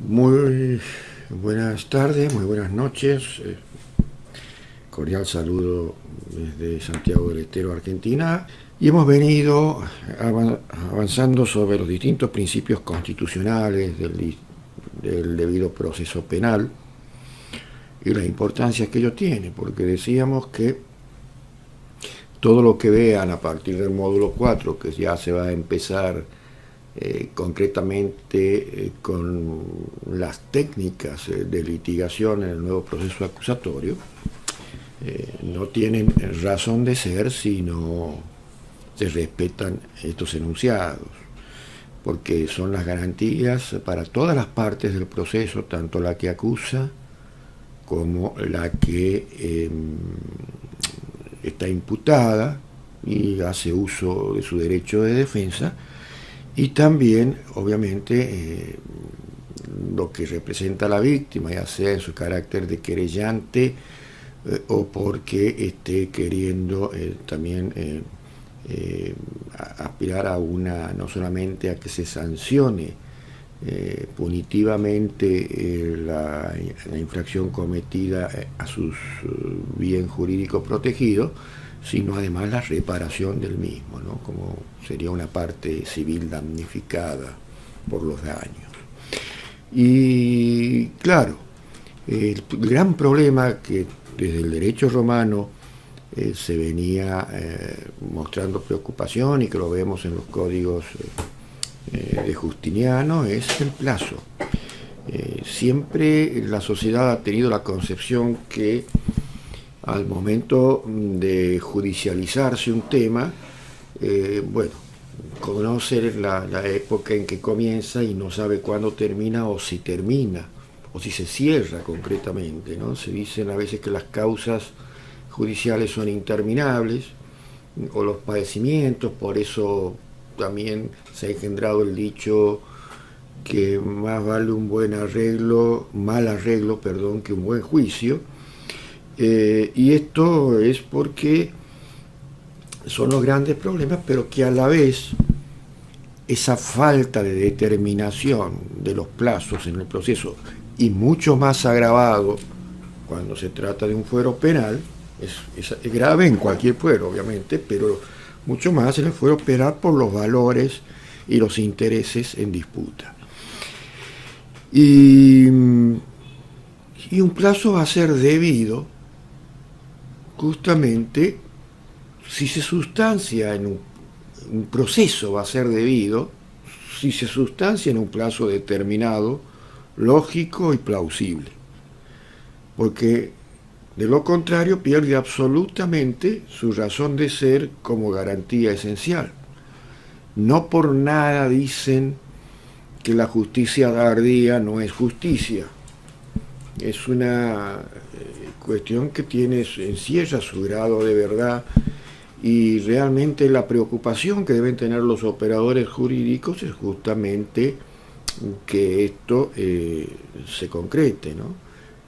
Muy buenas tardes, muy buenas noches. Cordial saludo desde Santiago del Estero, Argentina. Y hemos venido avanzando sobre los distintos principios constitucionales del debido proceso penal y la importancia que ello tiene, porque decíamos que todo lo que vean a partir del módulo 4, que ya se va a empezar concretamente con las técnicas de litigación en el nuevo proceso acusatorio, no tienen razón de ser si no se respetan estos enunciados, porque son las garantías para todas las partes del proceso, tanto la que acusa como la que está imputada y hace uso de su derecho de defensa, y también, obviamente, lo que representa a la víctima, ya sea en su carácter de querellante o porque esté queriendo también aspirar a no solamente a que se sancione punitivamente la infracción cometida a sus bien jurídico protegido, sino además la reparación del mismo, ¿no? Como sería una parte civil damnificada por los daños. Y claro, el gran problema que desde el derecho romano se venía mostrando preocupación, y que lo vemos en los códigos de Justiniano, es el plazo. Siempre la sociedad ha tenido la concepción que al momento de judicializarse un tema, conoce la época en que comienza y no sabe cuándo termina, o si termina, o si se cierra concretamente, ¿no? Se dicen a veces que las causas judiciales son interminables, o los padecimientos, por eso también se ha engendrado el dicho que más vale un mal arreglo, que un buen juicio. Y esto es porque son los grandes problemas, pero que a la vez esa falta de determinación de los plazos en el proceso, y mucho más agravado cuando se trata de un fuero penal, es grave en cualquier fuero, obviamente, pero mucho más en el fuero penal por los valores y los intereses en disputa. Y un plazo va a ser debido justamente si se sustancia en un proceso, va a ser debido si se sustancia en un plazo determinado, lógico y plausible, porque de lo contrario pierde absolutamente su razón de ser como garantía esencial. No por nada dicen que la justicia tardía no es justicia. Es una cuestión que encierra su grado de verdad, y realmente la preocupación que deben tener los operadores jurídicos es justamente que esto se concrete, ¿no?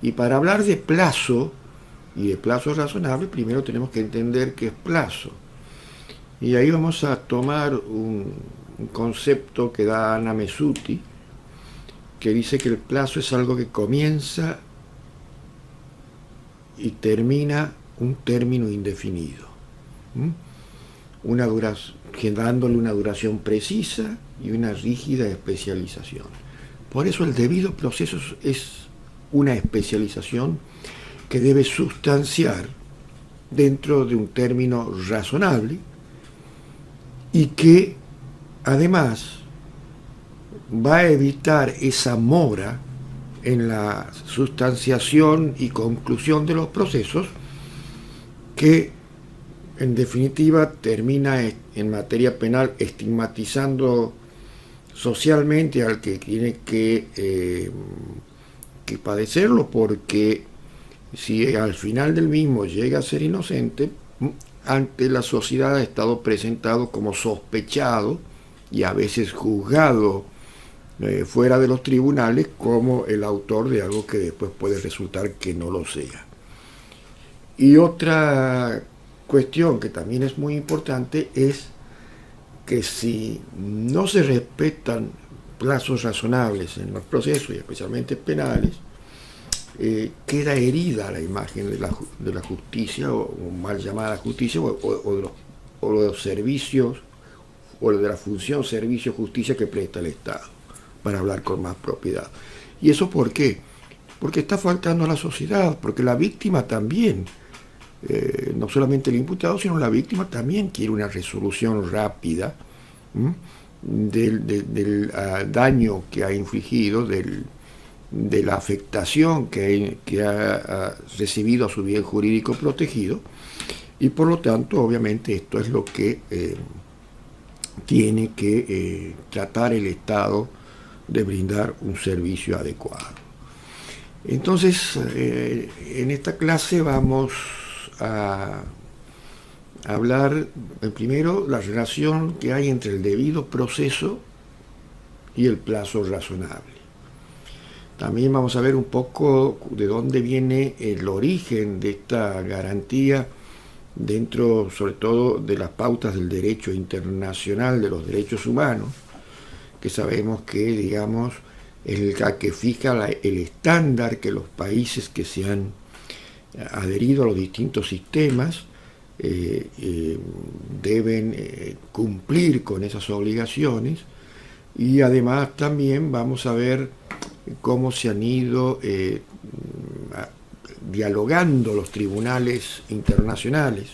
Y para hablar de plazo y de plazo razonable, primero tenemos que entender qué es plazo. Y ahí vamos a tomar un concepto que da Anna Messuti, que dice que el plazo es algo que comienza y termina un término indefinido, dándole una duración precisa y una rígida especialización. Por eso el debido proceso es una especialización que debe sustanciar dentro de un término razonable, y que además va a evitar esa mora en la sustanciación y conclusión de los procesos, que en definitiva termina en materia penal estigmatizando socialmente al que tiene que padecerlo, porque si al final del mismo llega a ser inocente, ante la sociedad ha estado presentado como sospechado y a veces juzgado fuera de los tribunales como el autor de algo que después puede resultar que no lo sea. Y otra cuestión que también es muy importante es que si no se respetan plazos razonables en los procesos, y especialmente penales, queda herida la imagen de la justicia, o mal llamada justicia, o de los servicios, o de la función servicio-justicia que presta el Estado, para hablar con más propiedad. ¿Y eso por qué? Porque está faltando a la sociedad, porque la víctima también, no solamente el imputado, sino la víctima también quiere una resolución rápida del daño que ha infligido, de la afectación que ha recibido a su bien jurídico protegido, y por lo tanto, obviamente, esto es lo que tiene que tratar el Estado de brindar un servicio adecuado. Entonces, en esta clase vamos a hablar, primero, la relación que hay entre el debido proceso y el plazo razonable. También vamos a ver un poco de dónde viene el origen de esta garantía dentro, sobre todo, de las pautas del derecho internacional de los derechos humanos, que sabemos que, digamos, es el que fija el estándar que los países que se han adherido a los distintos sistemas deben cumplir con esas obligaciones. Y además también vamos a ver cómo se han ido dialogando los tribunales internacionales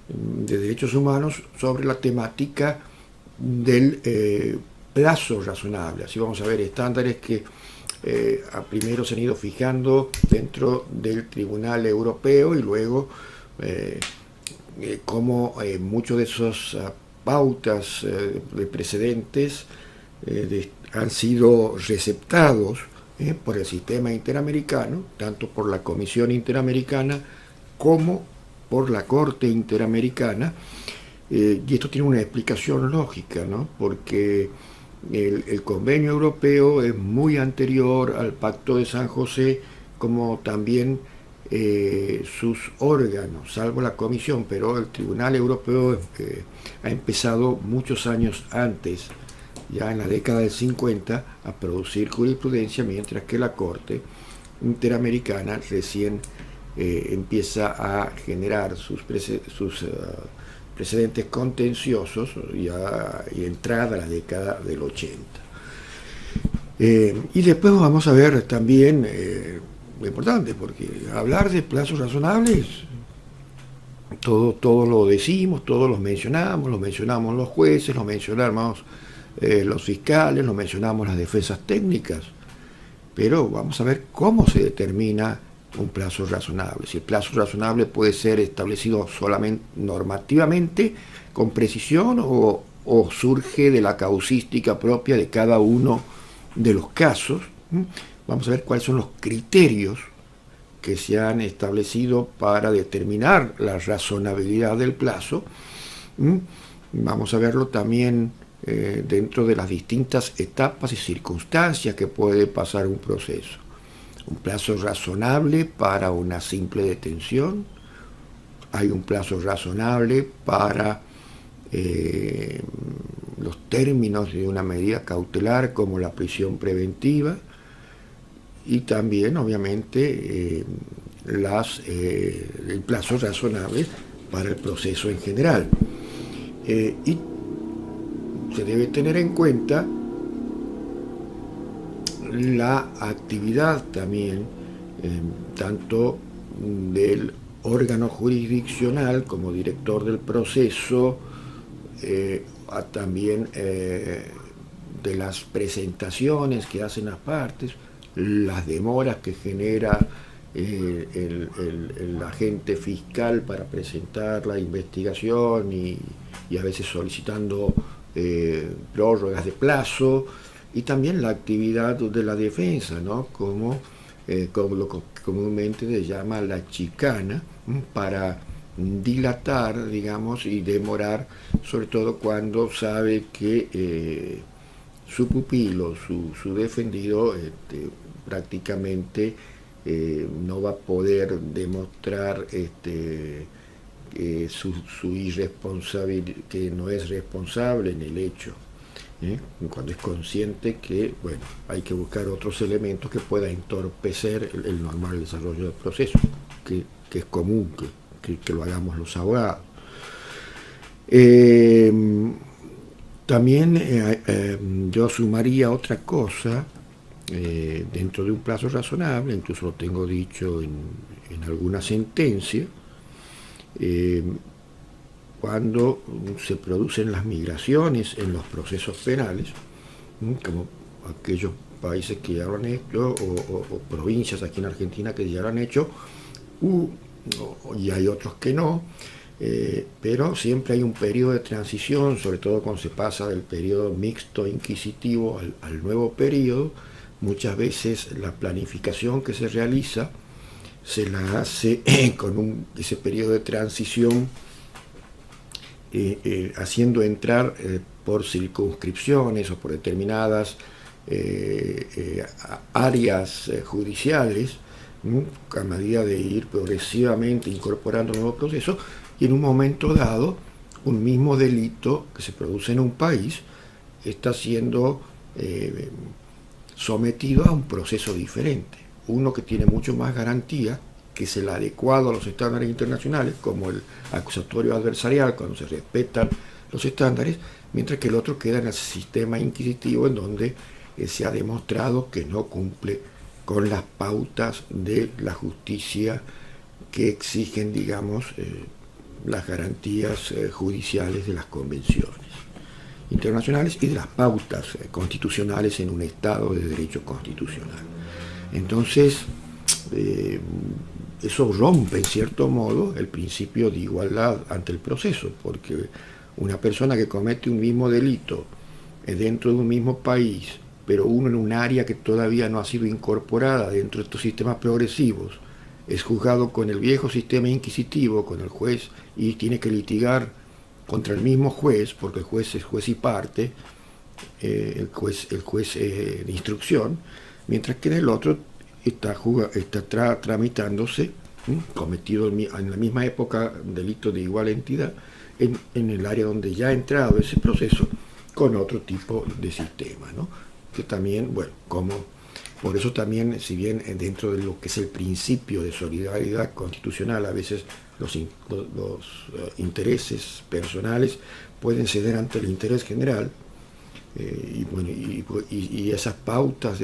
de derechos humanos sobre la temática del plazo razonable. Así vamos a ver estándares que primero se han ido fijando dentro del Tribunal Europeo, y luego cómo muchos de esos pautas de precedentes han sido receptados por el sistema interamericano, tanto por la Comisión Interamericana como por la Corte Interamericana, y esto tiene una explicación lógica, ¿no? Porque el Convenio Europeo es muy anterior al Pacto de San José, como también sus órganos, salvo la Comisión, pero el Tribunal Europeo ha empezado muchos años antes, ya en la década del 50, a producir jurisprudencia, mientras que la Corte Interamericana recién empieza a generar sus precedentes contenciosos ya y entrada a la década del 80. Y después vamos a ver también lo importante, porque hablar de plazos razonables, todo lo decimos, todos los mencionamos los jueces, lo mencionamos los fiscales, lo mencionamos las defensas técnicas, pero vamos a ver cómo se determina un plazo razonable. Si el plazo razonable puede ser establecido solamente normativamente, con precisión, o surge de la causística propia de cada uno de los casos. Vamos a ver cuáles son los criterios que se han establecido para determinar la razonabilidad del plazo. Vamos a verlo también dentro de las distintas etapas y circunstancias que puede pasar un proceso. Un plazo razonable para una simple detención, hay un plazo razonable para los términos de una medida cautelar como la prisión preventiva, y también obviamente el plazo razonable para el proceso en general. Y se debe tener en cuenta la actividad también, tanto del órgano jurisdiccional como director del proceso, también de las presentaciones que hacen las partes, las demoras que genera el agente fiscal para presentar la investigación, y a veces solicitando prórrogas de plazo, y también la actividad de la defensa, ¿no? Como lo que comúnmente se llama la chicana, para dilatar, digamos, y demorar, sobre todo cuando sabe que su pupilo, su defendido, prácticamente no va a poder demostrar su irresponsabilidad, que no es responsable en el hecho. cuando es consciente que, bueno, hay que buscar otros elementos que puedan entorpecer el normal desarrollo del proceso, que es común que lo hagamos los abogados. También yo sumaría otra cosa, dentro de un plazo razonable, incluso lo tengo dicho en alguna sentencia, cuando se producen las migraciones en los procesos penales, como aquellos países que ya lo han hecho, o provincias aquí en Argentina que ya lo han hecho, y hay otros que no, pero siempre hay un periodo de transición, sobre todo cuando se pasa del periodo mixto inquisitivo al nuevo periodo. Muchas veces la planificación que se realiza se la hace con ese periodo de transición, haciendo entrar por circunscripciones o por determinadas áreas judiciales, a medida de ir progresivamente incorporando nuevos procesos, y en un momento dado un mismo delito que se produce en un país está siendo sometido a un proceso diferente, uno que tiene mucho más garantía, que es el adecuado a los estándares internacionales, como el acusatorio adversarial, cuando se respetan los estándares, mientras que el otro queda en el sistema inquisitivo, en donde se ha demostrado que no cumple con las pautas de la justicia que exigen, digamos, las garantías judiciales de las convenciones internacionales y de las pautas constitucionales en un Estado de derecho constitucional. Entonces, eso rompe en cierto modo el principio de igualdad ante el proceso, porque una persona que comete un mismo delito dentro de un mismo país, pero uno en un área que todavía no ha sido incorporada dentro de estos sistemas progresivos, es juzgado con el viejo sistema inquisitivo, con el juez, y tiene que litigar contra el mismo juez, porque el juez es juez y parte, el juez de instrucción, mientras que en el otro está tramitándose, cometido en la misma época, delito de igual entidad, en el área donde ya ha entrado ese proceso, con otro tipo de sistema, ¿no? Que también, bueno, por eso también, si bien dentro de lo que es el principio de solidaridad constitucional, a veces los intereses personales pueden ceder ante el interés general, y esas pautas,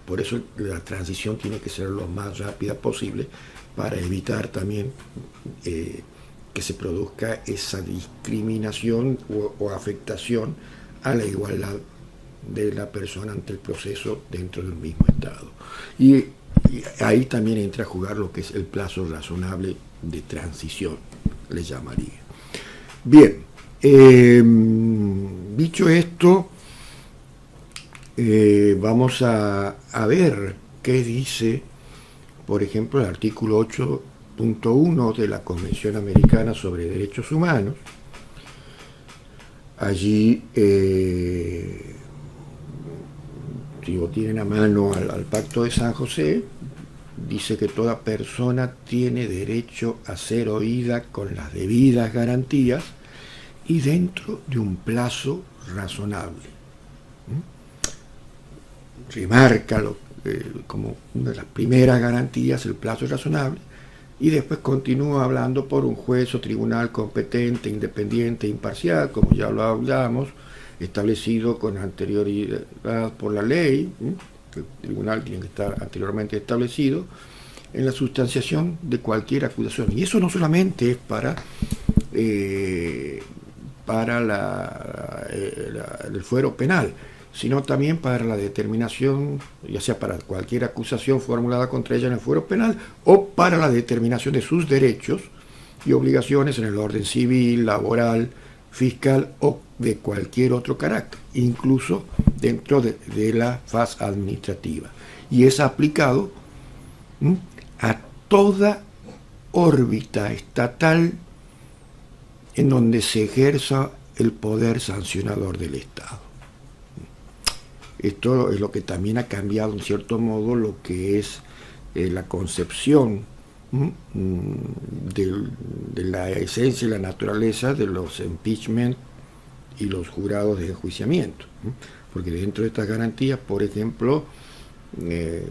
por eso la transición tiene que ser lo más rápida posible, para evitar también que se produzca esa discriminación o afectación a la igualdad de la persona ante el proceso dentro del mismo Estado. Y ahí también entra a jugar lo que es el plazo razonable de transición, le llamaría. Bien, dicho esto, vamos a ver qué dice, por ejemplo, el artículo 8.1 de la Convención Americana sobre Derechos Humanos. Allí, si lo tienen a mano al Pacto de San José, dice que toda persona tiene derecho a ser oída con las debidas garantías y dentro de un plazo razonable. Remarca como una de las primeras garantías el plazo razonable, y después continúa hablando por un juez o tribunal competente, independiente, imparcial, como ya lo hablamos, establecido con anterioridad por la ley. El tribunal tiene que estar anteriormente establecido en la sustanciación de cualquier acusación. Y eso no solamente es para el fuero penal, sino también para la determinación, ya sea para cualquier acusación formulada contra ella en el fuero penal, o para la determinación de sus derechos y obligaciones en el orden civil, laboral, fiscal o de cualquier otro carácter, incluso dentro de la faz administrativa. Y es aplicado a toda órbita estatal en donde se ejerza el poder sancionador del Estado. Esto es lo que también ha cambiado en cierto modo lo que es la concepción de la esencia y la naturaleza de los impeachment y los jurados de enjuiciamiento, ¿no? Porque dentro de estas garantías, por ejemplo,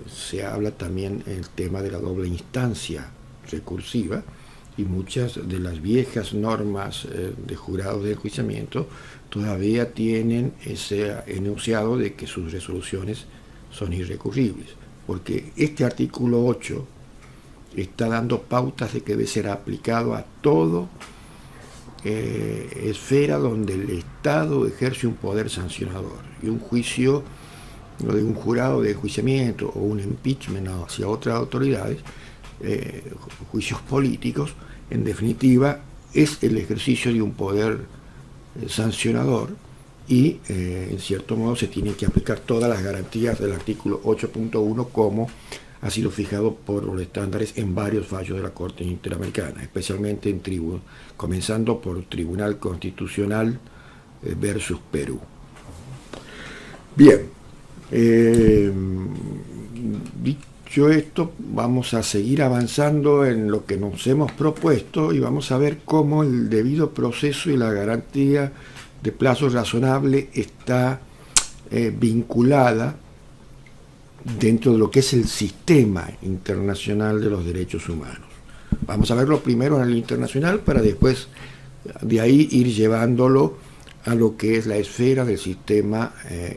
se habla también el tema de la doble instancia recursiva, y muchas de las viejas normas de jurados de enjuiciamiento todavía tienen ese enunciado de que sus resoluciones son irrecurribles, porque este artículo 8 está dando pautas de que debe ser aplicado a todo esfera donde el Estado ejerce un poder sancionador, y un juicio, lo de un jurado de enjuiciamiento o un impeachment hacia otras autoridades, juicios políticos, en definitiva es el ejercicio de un poder sancionador, y en cierto modo se tienen que aplicar todas las garantías del artículo 8.1 como ha sido fijado por los estándares en varios fallos de la Corte Interamericana, especialmente comenzando por Tribunal Constitucional versus Perú. Bien, dicho esto, vamos a seguir avanzando en lo que nos hemos propuesto y vamos a ver cómo el debido proceso y la garantía de plazo razonable está vinculada dentro de lo que es el sistema internacional de los derechos humanos. Vamos a verlo primero en el internacional para después de ahí ir llevándolo a lo que es la esfera del sistema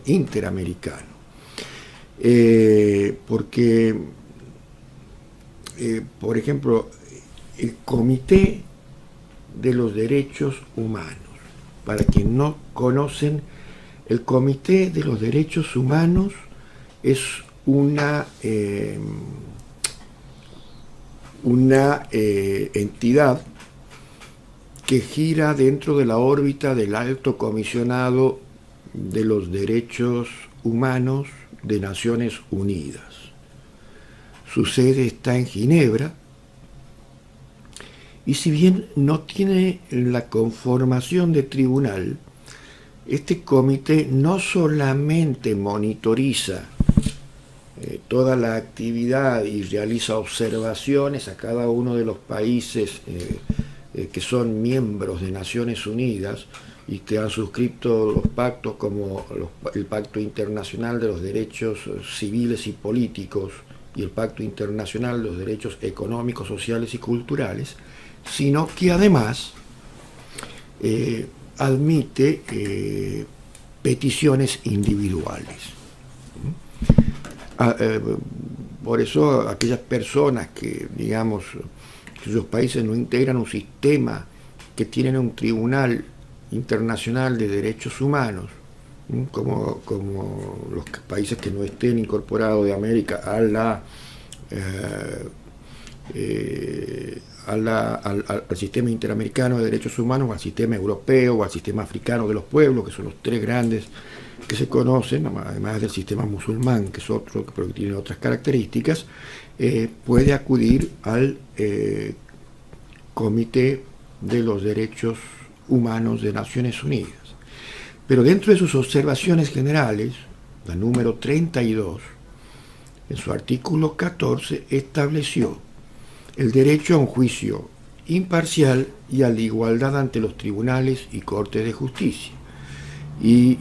interamericano. Porque, por ejemplo, el Comité de los Derechos Humanos, para quienes no conocen, el Comité de los Derechos Humanos es una entidad que gira dentro de la órbita del Alto Comisionado de los Derechos Humanos de Naciones Unidas. Su sede está en Ginebra, y si bien no tiene la conformación de tribunal, este comité no solamente monitoriza toda la actividad y realiza observaciones a cada uno de los países que son miembros de Naciones Unidas y que han suscrito los pactos como el Pacto Internacional de los Derechos Civiles y Políticos y el Pacto Internacional de los Derechos Económicos, Sociales y Culturales, sino que además admite peticiones individuales. Por eso aquellas personas que, digamos, cuyos países no integran un sistema que tienen un tribunal internacional de derechos humanos, como los países que no estén incorporados de América al sistema interamericano de derechos humanos, o al sistema europeo, o al sistema africano de los pueblos, que son los tres grandes que se conocen, además del sistema musulmán, que es otro, pero que tiene otras características, puede acudir al Comité de los Derechos Humanos de Naciones Unidas. Pero dentro de sus observaciones generales, la número 32, en su artículo 14, estableció el derecho a un juicio imparcial y a la igualdad ante los tribunales y cortes de justicia. Y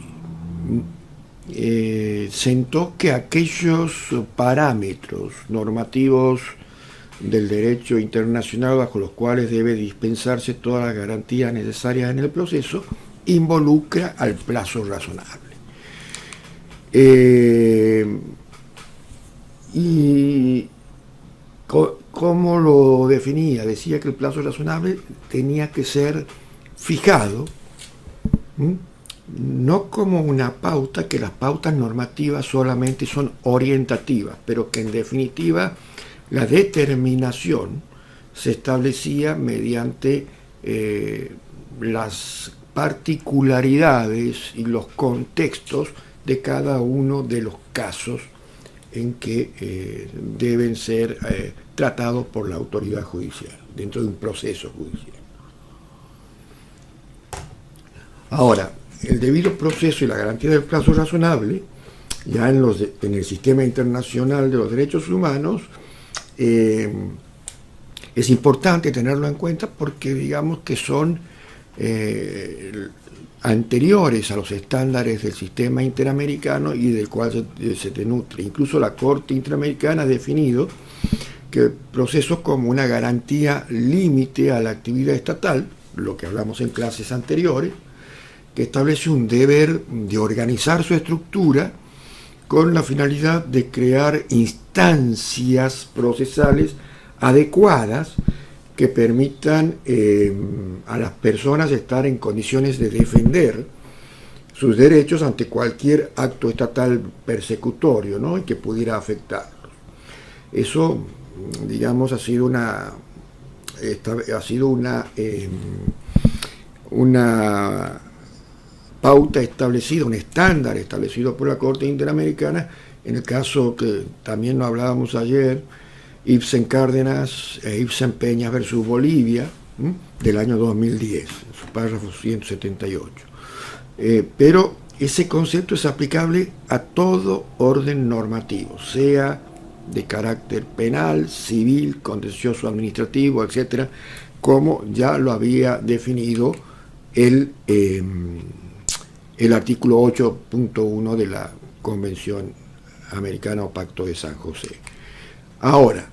sentó que aquellos parámetros normativos del derecho internacional bajo los cuales debe dispensarse todas las garantías necesarias en el proceso involucra al plazo razonable. Y ¿cómo lo definía? Decía que el plazo razonable tenía que ser fijado, no como una pauta, que las pautas normativas solamente son orientativas, pero que en definitiva la determinación se establecía mediante las particularidades y los contextos de cada uno de los casos en que deben ser tratados por la autoridad judicial, dentro de un proceso judicial. Ahora, el debido proceso y la garantía del plazo razonable, ya en el sistema internacional de los derechos humanos, es importante tenerlo en cuenta porque digamos que son anteriores a los estándares del sistema interamericano y del cual se nutre. Incluso la Corte Interamericana ha definido que procesos como una garantía límite a la actividad estatal, lo que hablamos en clases anteriores, que establece un deber de organizar su estructura con la finalidad de crear instancias procesales adecuadas que permitan a las personas estar en condiciones de defender sus derechos ante cualquier acto estatal persecutorio, ¿no?, y que pudiera afectarlos. Eso, digamos, ha sido una pauta establecida, un estándar establecido por la Corte Interamericana, en el caso que también lo hablábamos ayer, Ibsen Cárdenas e Ibsen Peñas versus Bolivia, del año 2010, en su párrafo 178. Pero ese concepto es aplicable a todo orden normativo, sea de carácter penal, civil, contencioso administrativo, etcétera, como ya lo había definido el artículo 8.1 de la Convención Americana o Pacto de San José. Ahora,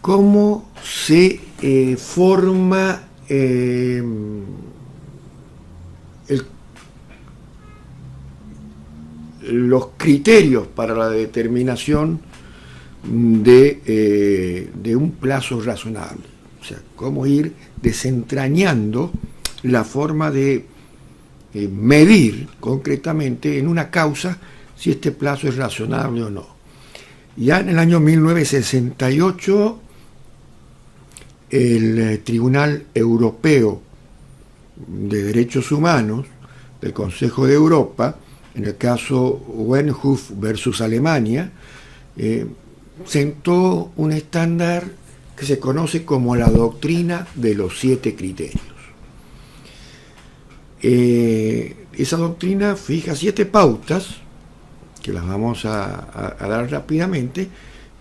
¿cómo se forma los criterios para la determinación de un plazo razonable? O sea, cómo ir desentrañando la forma de medir concretamente en una causa si este plazo es razonable o no. Ya en el año 1968, el Tribunal Europeo de Derechos Humanos del Consejo de Europa, en el caso Wenhoff versus Alemania, sentó un estándar que se conoce como la doctrina de los 7 criterios. Esa doctrina fija 7 pautas, que las vamos a dar rápidamente,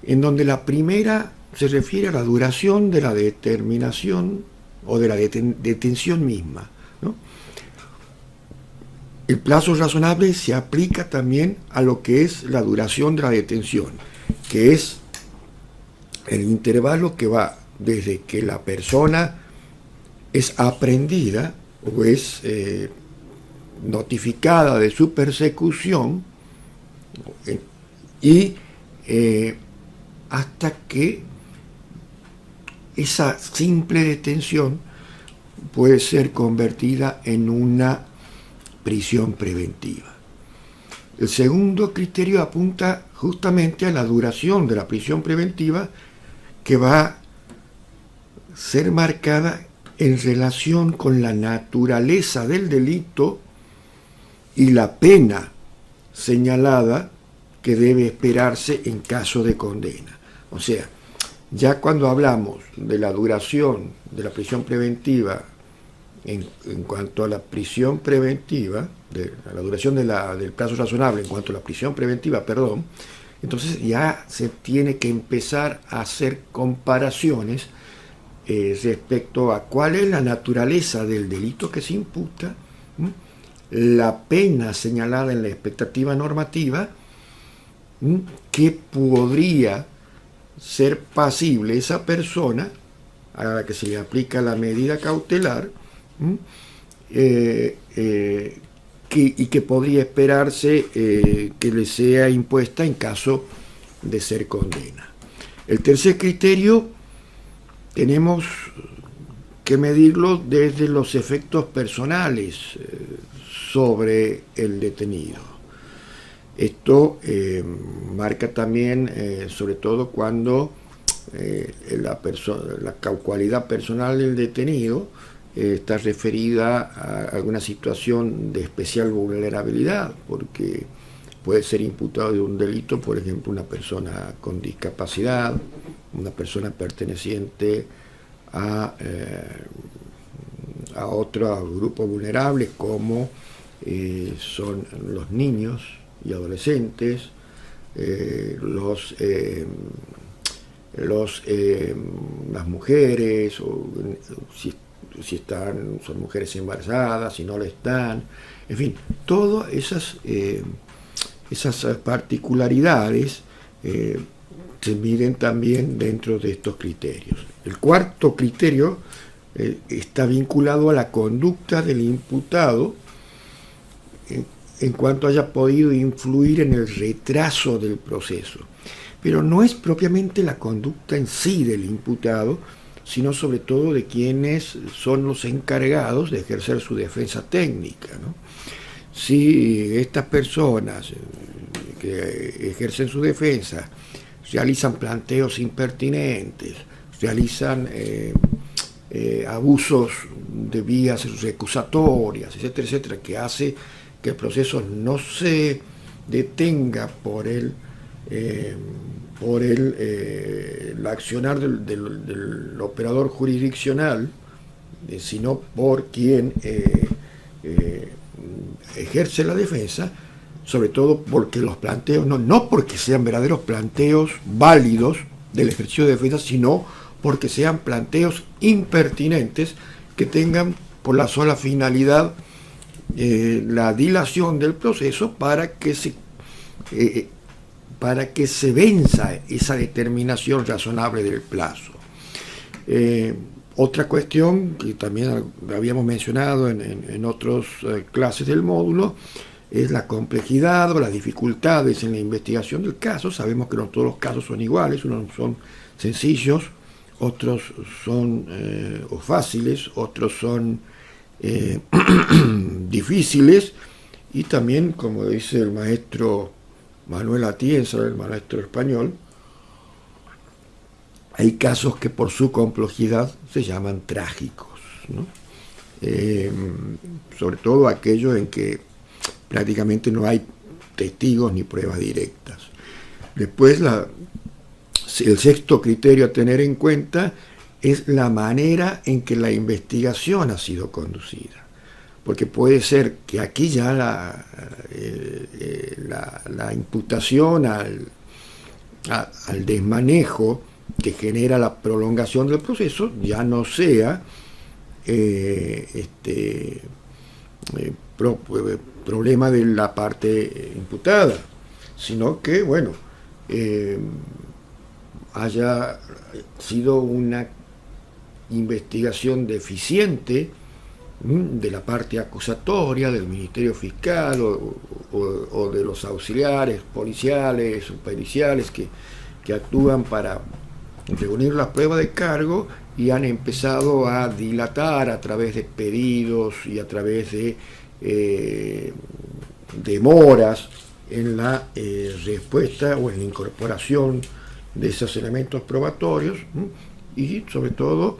en donde la primera se refiere a la duración de la determinación o de la detención misma, ¿no? El plazo razonable se aplica también a lo que es la duración de la detención, que es el intervalo que va desde que la persona es aprehendida o es notificada de su persecución y hasta que esa simple detención puede ser convertida en una prisión preventiva. El segundo criterio apunta justamente a la duración de la prisión preventiva, que va a ser marcada en relación con la naturaleza del delito y la pena señalada que debe esperarse en caso de condena. O sea, ya cuando hablamos de la duración de la prisión preventiva en cuanto a la prisión preventiva, la duración del plazo razonable en cuanto a la prisión preventiva, entonces ya se tiene que empezar a hacer comparaciones respecto a cuál es la naturaleza del delito que se imputa, la pena señalada en la expectativa normativa, que podría ser pasible esa persona a la que se le aplica la medida cautelar, y que podría esperarse que le sea impuesta en caso de ser condena. El tercer criterio tenemos que medirlo desde los efectos personales sobre el detenido. Esto marca también, sobre todo cuando la cualidad personal del detenido está referida a alguna situación de especial vulnerabilidad, porque puede ser imputado de un delito, por ejemplo, una persona con discapacidad, una persona perteneciente a otro grupo vulnerable, como son los niños y adolescentes, las mujeres, o si si son mujeres embarazadas, si no lo están, en fin, todas esas particularidades se miden también dentro de estos criterios. El cuarto criterio está vinculado a la conducta del imputado en cuanto haya podido influir en el retraso del proceso. Pero no es propiamente la conducta en sí del imputado, sino sobre todo de quienes son los encargados de ejercer su defensa técnica, ¿no? Si estas personas que ejercen su defensa realizan planteos impertinentes, realizan abusos de vías recusatorias, etcétera, etcétera, que hace que el proceso no se detenga por el accionar del operador jurisdiccional, sino por quien ejerce la defensa, sobre todo porque los planteos, no porque sean verdaderos planteos válidos del ejercicio de defensa, sino porque sean planteos impertinentes que tengan por la sola finalidad la dilación del proceso para que se venza esa determinación razonable del plazo. Otra cuestión que también habíamos mencionado en otras clases del módulo es la complejidad o las dificultades en la investigación del caso. Sabemos que no todos los casos son iguales, unos son sencillos, otros son fáciles, otros son difíciles, y también, como dice el maestro Manuel Atienza, el maestro español, hay casos que por su complejidad se llaman trágicos, ¿no? Sobre todo aquellos en que prácticamente no hay testigos ni pruebas directas. Después, el sexto criterio a tener en cuenta es la manera en que la investigación ha sido conducida. Porque puede ser que aquí ya la imputación al desmanejo que genera la prolongación del proceso ya no sea problema de la parte imputada, sino que, bueno, haya sido una investigación deficiente de la parte acusatoria, del Ministerio Fiscal o de los auxiliares policiales o periciales que actúan para reunir las pruebas de cargo y han empezado a dilatar a través de pedidos y a través de demoras en la respuesta o en la incorporación de esos elementos probatorios, y sobre todo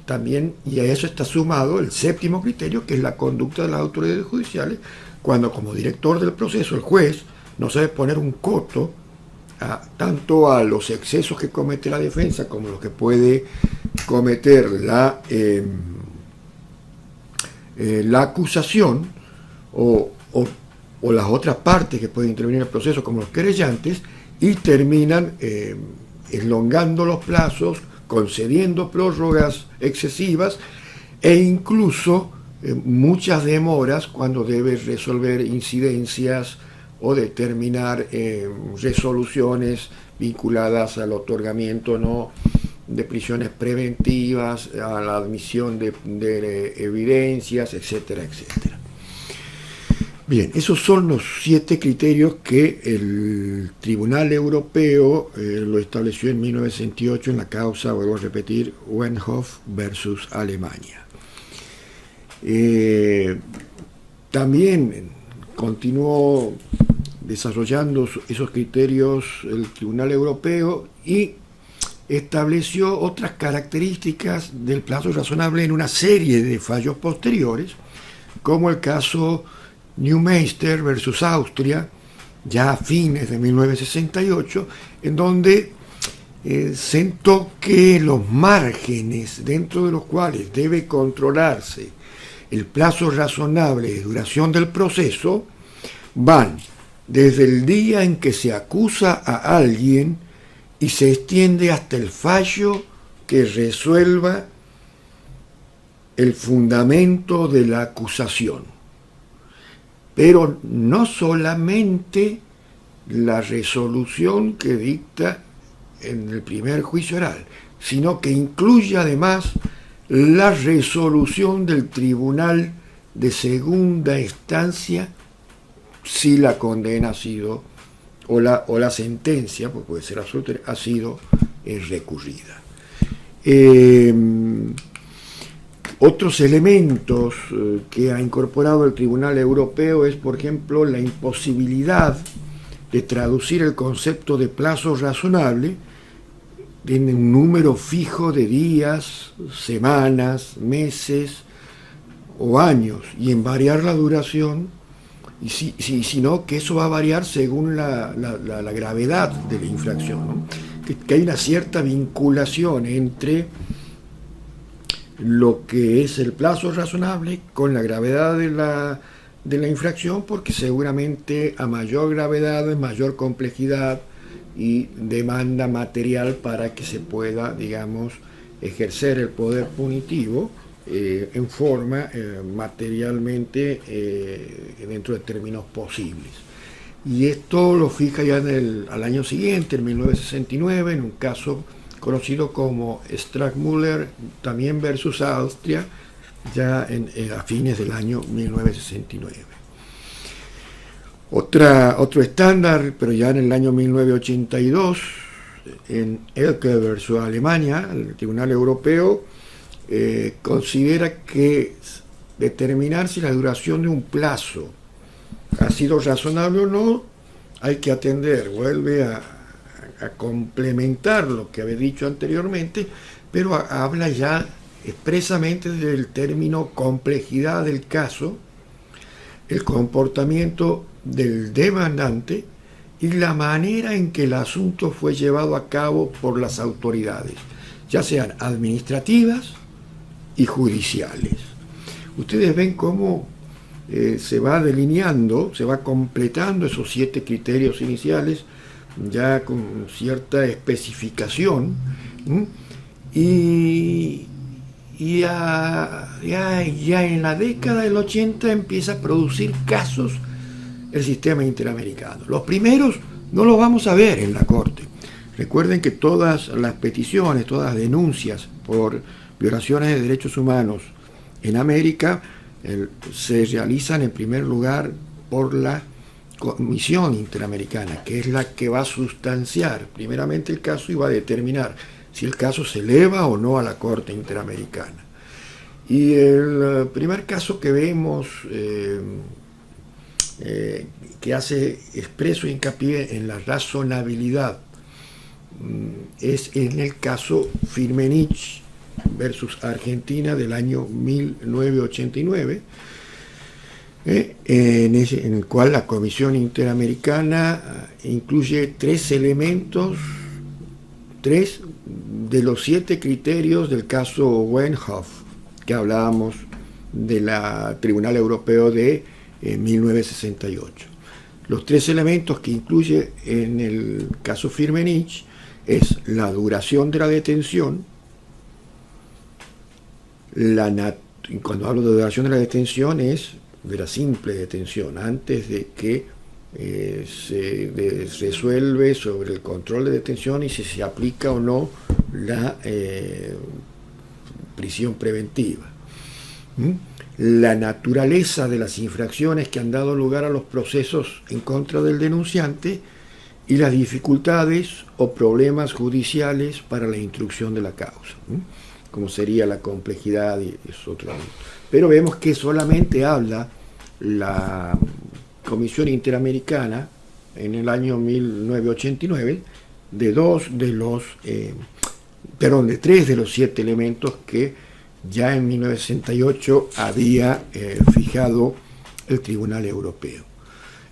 también, y a eso está sumado el séptimo criterio, que es la conducta de las autoridades judiciales, cuando como director del proceso el juez no sabe poner un coto tanto a los excesos que comete la defensa como los que puede cometer la acusación o las otras partes que pueden intervenir en el proceso, como los querellantes, y terminan elongando los plazos, concediendo prórrogas excesivas e incluso muchas demoras cuando debe resolver incidencias o determinar resoluciones vinculadas al otorgamiento no de prisiones preventivas, a la admisión de evidencias, etcétera, etcétera. Bien, esos son los 7 criterios que el Tribunal Europeo lo estableció en 1968 en la causa, vuelvo a repetir, Wenhoff versus Alemania. También continuó desarrollando esos criterios el Tribunal Europeo y estableció otras características del plazo razonable en una serie de fallos posteriores, como el caso Neumeister versus Austria, ya a fines de 1968, en donde sentó que los márgenes dentro de los cuales debe controlarse el plazo razonable de duración del proceso van desde el día en que se acusa a alguien y se extiende hasta el fallo que resuelva el fundamento de la acusación, pero no solamente la resolución que dicta en el primer juicio oral, sino que incluye además la resolución del tribunal de segunda instancia si la condena ha sido, o la sentencia, porque puede ser absoluta, ha sido recurrida. Otros elementos que ha incorporado el Tribunal Europeo es, por ejemplo, la imposibilidad de traducir el concepto de plazo razonable en un número fijo de días, semanas, meses o años, y en variar la duración, sino que eso va a variar según la gravedad de la infracción, ¿no? Que hay una cierta vinculación entre lo que es el plazo razonable con la gravedad de la infracción, porque seguramente a mayor gravedad, mayor complejidad y demanda material para que se pueda, digamos, ejercer el poder punitivo en forma materialmente dentro de términos posibles. Y esto lo fija ya al año siguiente, en 1969, en un caso conocido como Strackmüller, también versus Austria, ya a fines del año 1969. Otro estándar, pero ya en el año 1982, en Elke versus Alemania, el Tribunal Europeo considera que determinar si la duración de un plazo ha sido razonable o no, hay que atender, vuelve a complementar lo que había dicho anteriormente, pero habla ya expresamente del término complejidad del caso, el comportamiento del demandante y la manera en que el asunto fue llevado a cabo por las autoridades, ya sean administrativas y judiciales. Ustedes ven cómo se va delineando, se va completando esos 7 criterios iniciales, ya con cierta especificación, y ya en la década del 80 empieza a producir casos el sistema interamericano. Los primeros no los vamos a ver en la Corte. Recuerden que todas las peticiones, todas las denuncias por violaciones de derechos humanos en América se realizan en primer lugar por la Comisión Interamericana, que es la que va a sustanciar primeramente el caso y va a determinar si el caso se eleva o no a la Corte Interamericana. Y el primer caso que vemos que hace expreso hincapié en la razonabilidad es en el caso Firmenich versus Argentina del año 1989, en el cual la Comisión Interamericana incluye 3 elementos, 3 de los 7 criterios del caso Wenhoff, que hablábamos del Tribunal Europeo de 1968. Los 3 elementos que incluye en el caso Firmenich es la duración de la detención, cuando hablo de duración de la detención es de la simple detención, antes de que se resuelve sobre el control de detención y si se aplica o no la prisión preventiva. La naturaleza de las infracciones que han dado lugar a los procesos en contra del denunciante y las dificultades o problemas judiciales para la instrucción de la causa, como sería la complejidad y eso otro. Pero vemos que solamente habla la Comisión Interamericana en el año 1989 de 3 de los 7 elementos que ya en 1968 había fijado el Tribunal Europeo.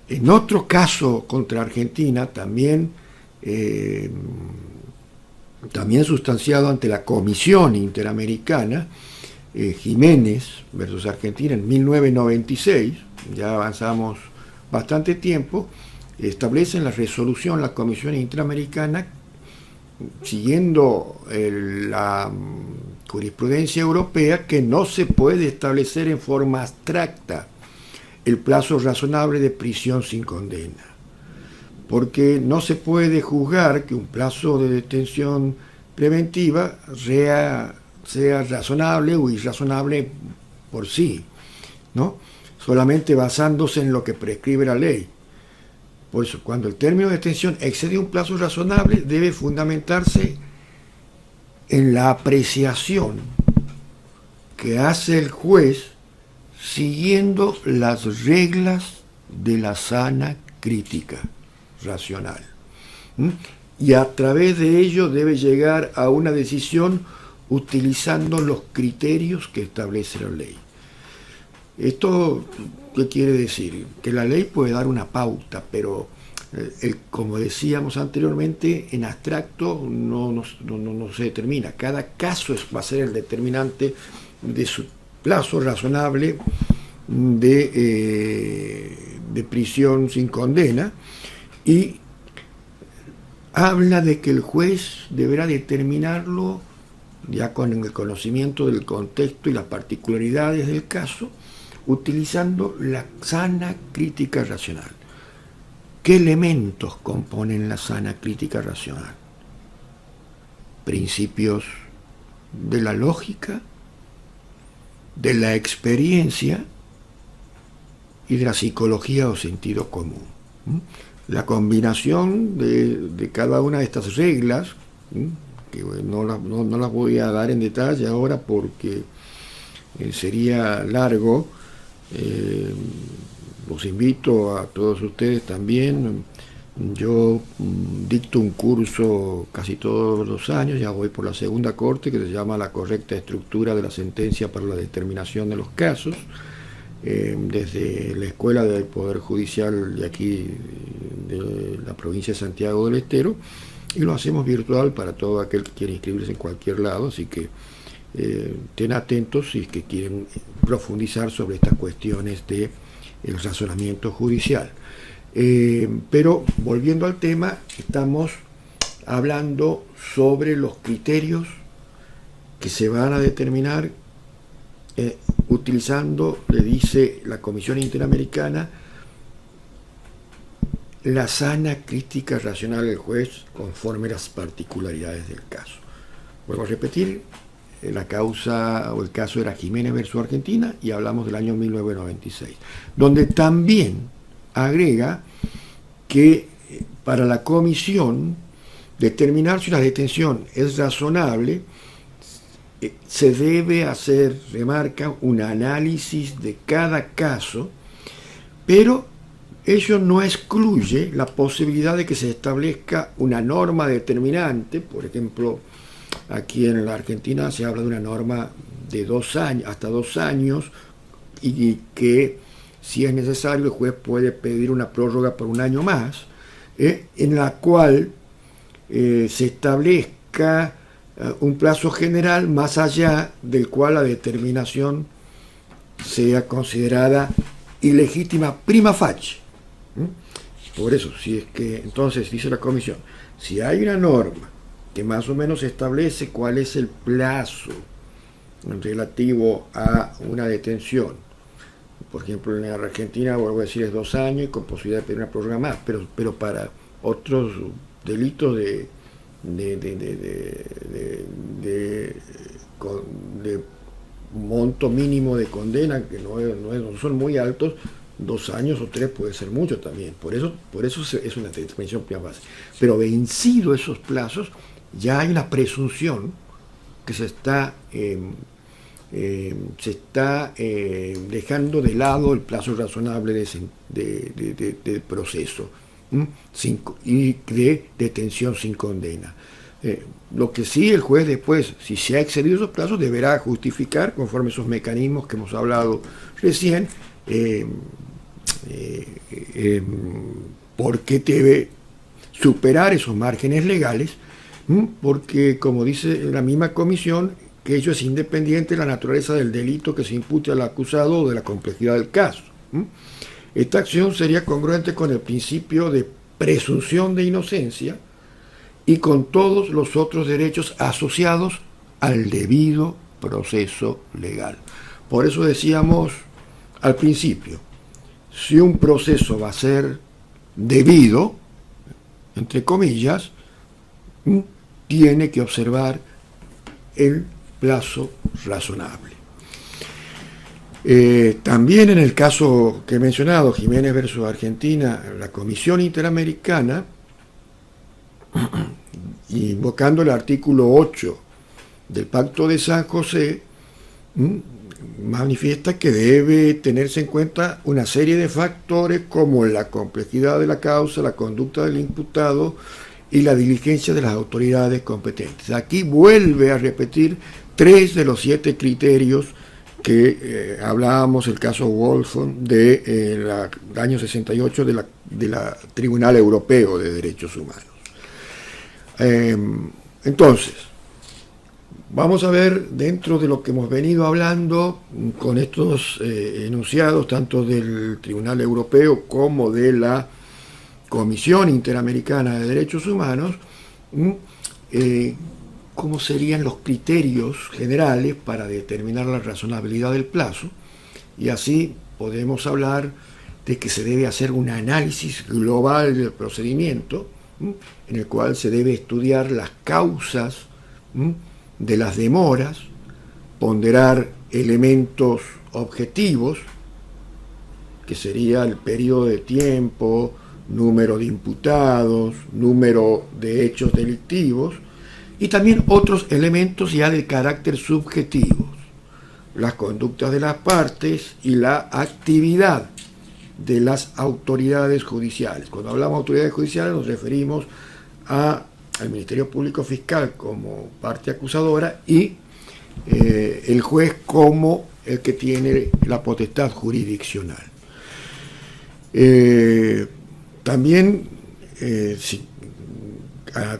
En otro caso contra Argentina, también sustanciado ante la Comisión Interamericana, Jiménez versus Argentina en 1996, ya avanzamos bastante tiempo, establece en la resolución la Comisión Interamericana, siguiendo la jurisprudencia europea que no se puede establecer en forma abstracta el plazo razonable de prisión sin condena, porque no se puede juzgar que un plazo de detención preventiva sea razonable o irrazonable por sí, ¿no? Solamente basándose en lo que prescribe la ley. Por eso, cuando el término de detención excede un plazo razonable, debe fundamentarse en la apreciación que hace el juez siguiendo las reglas de la sana crítica racional. Y a través de ello debe llegar a una decisión utilizando los criterios que establece la ley. ¿Esto qué quiere decir? Que la ley puede dar una pauta, pero como decíamos anteriormente, en abstracto no se determina. Cada caso va a ser el determinante de su plazo razonable de prisión sin condena, y habla de que el juez deberá determinarlo ya con el conocimiento del contexto y las particularidades del caso, utilizando la sana crítica racional. ¿Qué elementos componen la sana crítica racional? Principios de la lógica, de la experiencia y de la psicología o sentido común. La combinación de cada una de estas reglas, que no las voy a dar en detalle ahora porque sería largo. Los invito a todos ustedes también. Yo dicto un curso casi todos los años, ya voy por la segunda corte, que se llama La correcta estructura de la sentencia para la determinación de los casos, desde la Escuela del Poder Judicial de aquí, de la provincia de Santiago del Estero, y lo hacemos virtual para todo aquel que quiera inscribirse en cualquier lado, así que estén atentos si es que quieren profundizar sobre estas cuestiones del razonamiento judicial. Pero volviendo al tema, estamos hablando sobre los criterios que se van a determinar utilizando, le dice la Comisión Interamericana, la sana crítica racional del juez conforme a las particularidades del caso. Vuelvo a repetir, la causa o el caso era Jiménez versus Argentina, y hablamos del año 1996, donde también agrega que para la comisión determinar si una detención es razonable se debe hacer, remarca, un análisis de cada caso, pero ello no excluye la posibilidad de que se establezca una norma determinante. Por ejemplo, aquí en la Argentina se habla de una norma de 2 años, hasta 2 años, y que si es necesario el juez puede pedir una prórroga por 1 año más, en la cual se establezca un plazo general más allá del cual la determinación sea considerada ilegítima prima facie. Por eso, si es que entonces dice la comisión, si hay una norma que más o menos establece cuál es el plazo relativo a una detención, por ejemplo en la Argentina, vuelvo a decir, es 2 años y con posibilidad de pedir una prórroga más, pero para otros delitos de monto mínimo de condena, que no son muy altos, 2 años o 3 puede ser mucho también. Por eso es una determinación prima facie. Pero vencido esos plazos, ya hay una presunción que se está dejando de lado el plazo razonable de proceso y de detención sin condena. Lo que sí, el juez después, si se ha excedido esos plazos, deberá justificar, conforme a esos mecanismos que hemos hablado recién, por qué debe superar esos márgenes legales, porque, como dice la misma comisión, que ello es independiente de la naturaleza del delito que se impute al acusado o de la complejidad del caso. Esta acción sería congruente con el principio de presunción de inocencia y con todos los otros derechos asociados al debido proceso legal. Por eso decíamos al principio, si un proceso va a ser debido, entre comillas, tiene que observar el plazo razonable. También en el caso que he mencionado, Jiménez versus Argentina, la Comisión Interamericana, invocando el artículo 8 del Pacto de San José, manifiesta que debe tenerse en cuenta una serie de factores como la complejidad de la causa, la conducta del imputado y la diligencia de las autoridades competentes. Aquí vuelve a repetir 3 de los 7 criterios que hablábamos, el caso Wolfson del año 68 de la Tribunal Europeo de Derechos Humanos. Entonces, vamos a ver, dentro de lo que hemos venido hablando, con estos enunciados, tanto del Tribunal Europeo como de la Comisión Interamericana de Derechos Humanos, cómo serían los criterios generales para determinar la razonabilidad del plazo, y así podemos hablar de que se debe hacer un análisis global del procedimiento, en el cual se debe estudiar las causas de las demoras, ponderar elementos objetivos, que sería el periodo de tiempo, número de imputados, número de hechos delictivos, y también otros elementos ya de carácter subjetivo, las conductas de las partes y la actividad de las autoridades judiciales. Cuando hablamos de autoridades judiciales nos referimos al Ministerio Público Fiscal como parte acusadora y el juez como el que tiene la potestad jurisdiccional. También,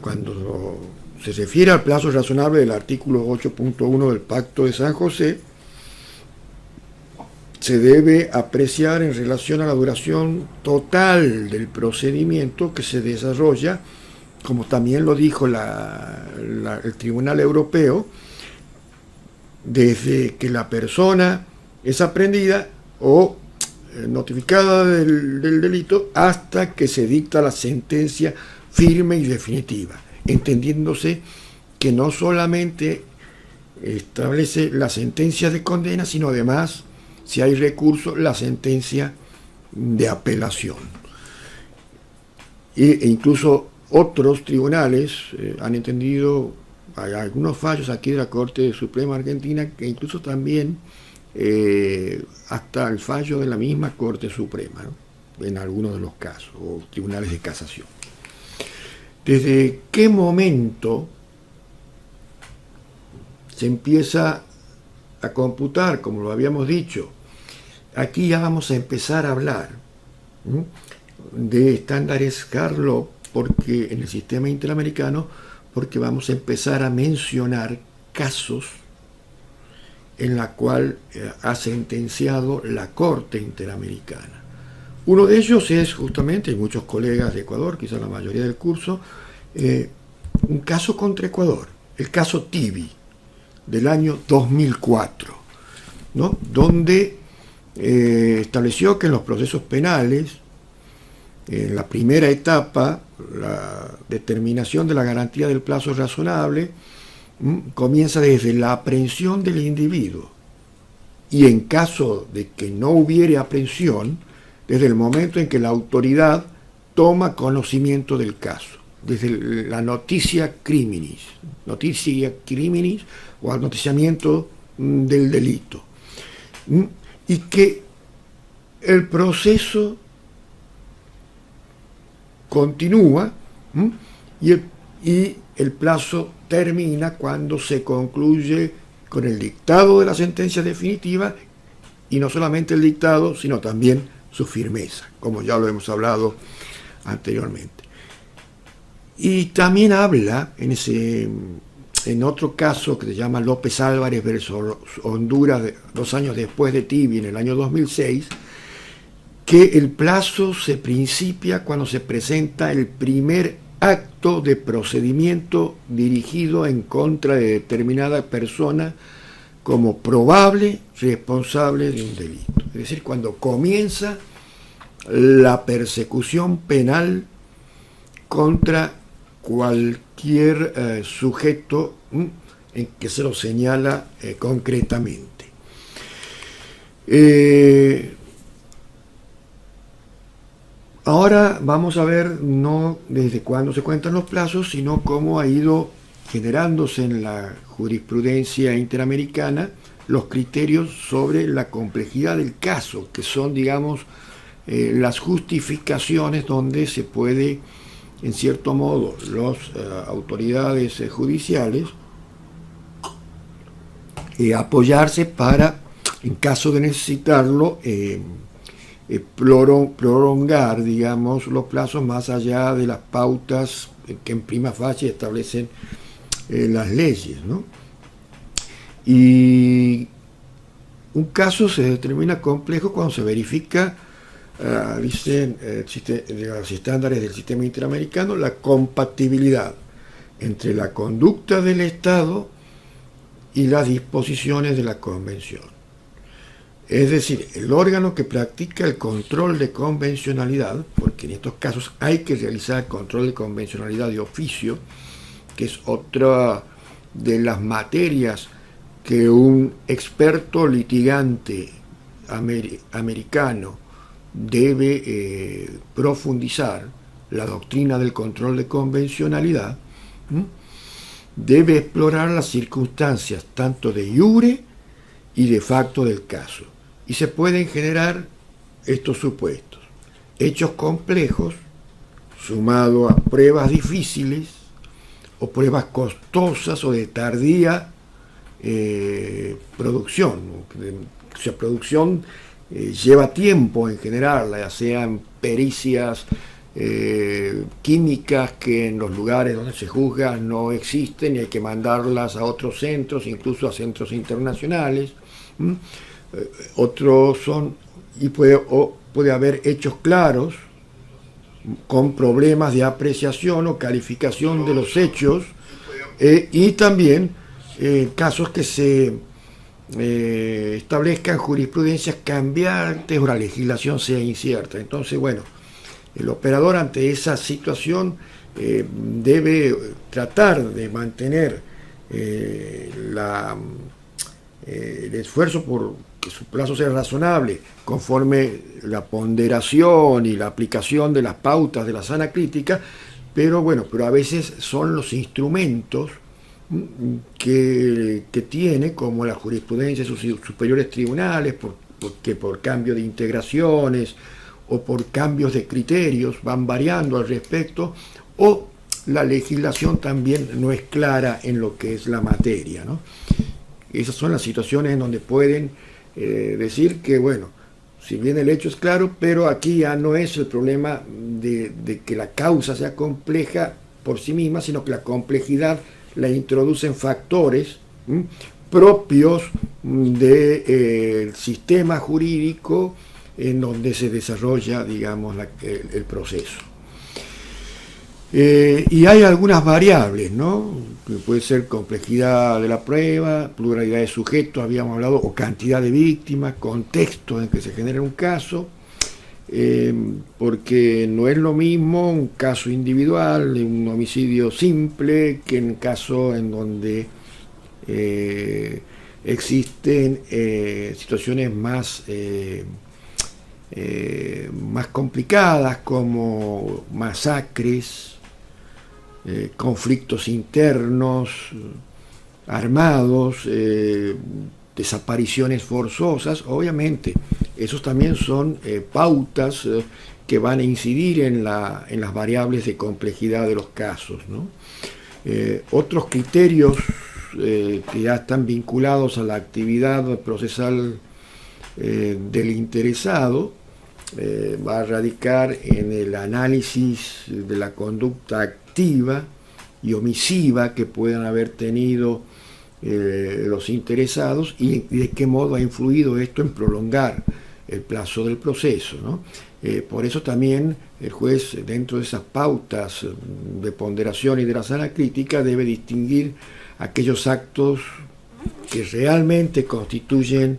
cuando se refiere al plazo razonable del artículo 8.1 del Pacto de San José, se debe apreciar en relación a la duración total del procedimiento que se desarrolla, como también lo dijo el Tribunal Europeo, desde que la persona es aprendida o notificada del delito hasta que se dicta la sentencia firme y definitiva, entendiéndose que no solamente establece la sentencia de condena, sino además, si hay recurso, la sentencia de apelación. E incluso otros tribunales han entendido, hay algunos fallos aquí de la Corte Suprema Argentina, que incluso también hasta el fallo de la misma Corte Suprema, ¿no?, en algunos de los casos, o tribunales de casación. ¿Desde qué momento se empieza a computar, como lo habíamos dicho? Aquí ya vamos a empezar a hablar de estándares Harlow, porque en el sistema interamericano, porque vamos a empezar a mencionar casos en la cual ha sentenciado la Corte Interamericana. Uno de ellos es justamente, hay muchos colegas de Ecuador, quizás la mayoría del curso, un caso contra Ecuador, el caso Tibi, del año 2004, ¿no?, donde estableció que en los procesos penales, en la primera etapa, la determinación de la garantía del plazo razonable comienza desde la aprehensión del individuo, y en caso de que no hubiere aprehensión, desde el momento en que la autoridad toma conocimiento del caso, desde la noticia criminis o al noticiamiento del delito, y que el proceso continúa y el plazo termina cuando se concluye con el dictado de la sentencia definitiva, y no solamente el dictado, sino también su firmeza, como ya lo hemos hablado anteriormente. Y también habla en otro caso que se llama López Álvarez versus Honduras, 2 años después de Tibi, en el año 2006, que el plazo se principia cuando se presenta el primer acto de procedimiento dirigido en contra de determinada persona como probable responsable de un delito. Es decir, cuando comienza la persecución penal contra cualquier sujeto en que se lo señala concretamente. Ahora vamos a ver no desde cuándo se cuentan los plazos, sino cómo ha ido generándose en la jurisprudencia interamericana los criterios sobre la complejidad del caso, que son, digamos, las justificaciones donde se puede, en cierto modo, las autoridades judiciales apoyarse para, en caso de necesitarlo, prolongar, digamos, los plazos más allá de las pautas que en prima facie establecen las leyes, ¿no? Y un caso se determina complejo cuando se verifica, dicen los estándares del sistema interamericano, la compatibilidad entre la conducta del Estado y las disposiciones de la Convención. Es decir, el órgano que practica el control de convencionalidad, porque en estos casos hay que realizar el control de convencionalidad de oficio, que es otra de las materias que un experto litigante americano debe profundizar, la doctrina del control de convencionalidad, debe explorar las circunstancias tanto de iure y de facto del caso. Y se pueden generar estos supuestos: hechos complejos, sumado a pruebas difíciles, o pruebas costosas o de tardía producción. O sea, producción lleva tiempo en generarla, ya sean pericias químicas que en los lugares donde se juzga no existen y hay que mandarlas a otros centros, incluso a centros internacionales. Otros son, y puede haber hechos claros con problemas de apreciación o calificación de los hechos, y también casos que se establezcan jurisprudencias cambiantes o la legislación sea incierta. Entonces, bueno, el operador ante esa situación debe tratar de mantener el esfuerzo por que su plazo sea razonable, conforme la ponderación y la aplicación de las pautas de la sana crítica, pero a veces son los instrumentos que tiene, como la jurisprudencia de sus superiores tribunales, porque por cambio de integraciones o por cambios de criterios van variando al respecto, o la legislación también no es clara en lo que es la materia, ¿no? Esas son las situaciones en donde pueden decir que, si bien el hecho es claro, pero aquí ya no es el problema de que la causa sea compleja por sí misma, sino que la complejidad la introducen factores propios del sistema jurídico en donde se desarrolla, digamos, el proceso. Y hay algunas variables, ¿no? Que puede ser complejidad de la prueba, pluralidad de sujetos, habíamos hablado, o cantidad de víctimas, contexto en que se genera un caso, porque no es lo mismo un caso individual, un homicidio simple, que un caso en donde existen situaciones más complicadas, como masacres, conflictos internos, armados, desapariciones forzosas. Obviamente, esos también son pautas que van a incidir en las variables de complejidad de los casos, ¿no? Otros criterios que ya están vinculados a la actividad procesal del interesado va a radicar en el análisis de la conducta activa y omisiva que puedan haber tenido los interesados y de qué modo ha influido esto en prolongar el plazo del proceso, ¿no? Por eso también el juez, dentro de esas pautas de ponderación y de la sana crítica, debe distinguir aquellos actos que realmente constituyen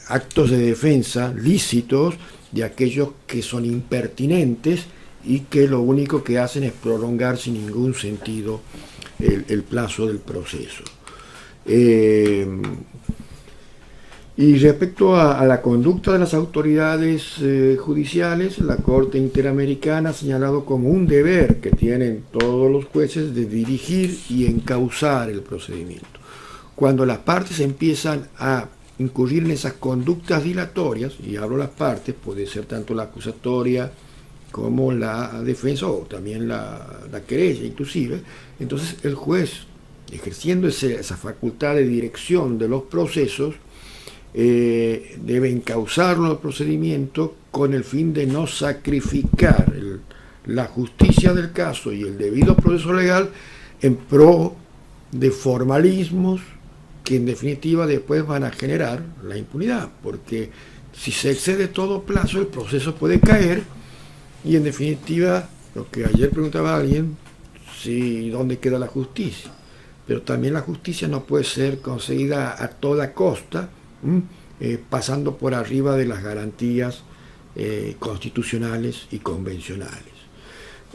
actos de defensa lícitos de aquellos que son impertinentes y que lo único que hacen es prolongar sin ningún sentido el plazo del proceso. Y respecto a la conducta de las autoridades judiciales, la Corte Interamericana ha señalado como un deber que tienen todos los jueces de dirigir y encauzar el procedimiento. Cuando las partes empiezan a incurrir en esas conductas dilatorias, y hablo las partes, puede ser tanto la acusatoria como la defensa o también la querella inclusive, entonces el juez, ejerciendo esa facultad de dirección de los procesos, debe encauzar los procedimientos con el fin de no sacrificar la justicia del caso y el debido proceso legal en pro de formalismos que en definitiva después van a generar la impunidad, porque si se excede todo plazo el proceso puede caer y en definitiva, lo que ayer preguntaba alguien, si dónde queda la justicia, pero también la justicia no puede ser conseguida a toda costa, pasando por arriba de las garantías constitucionales y convencionales.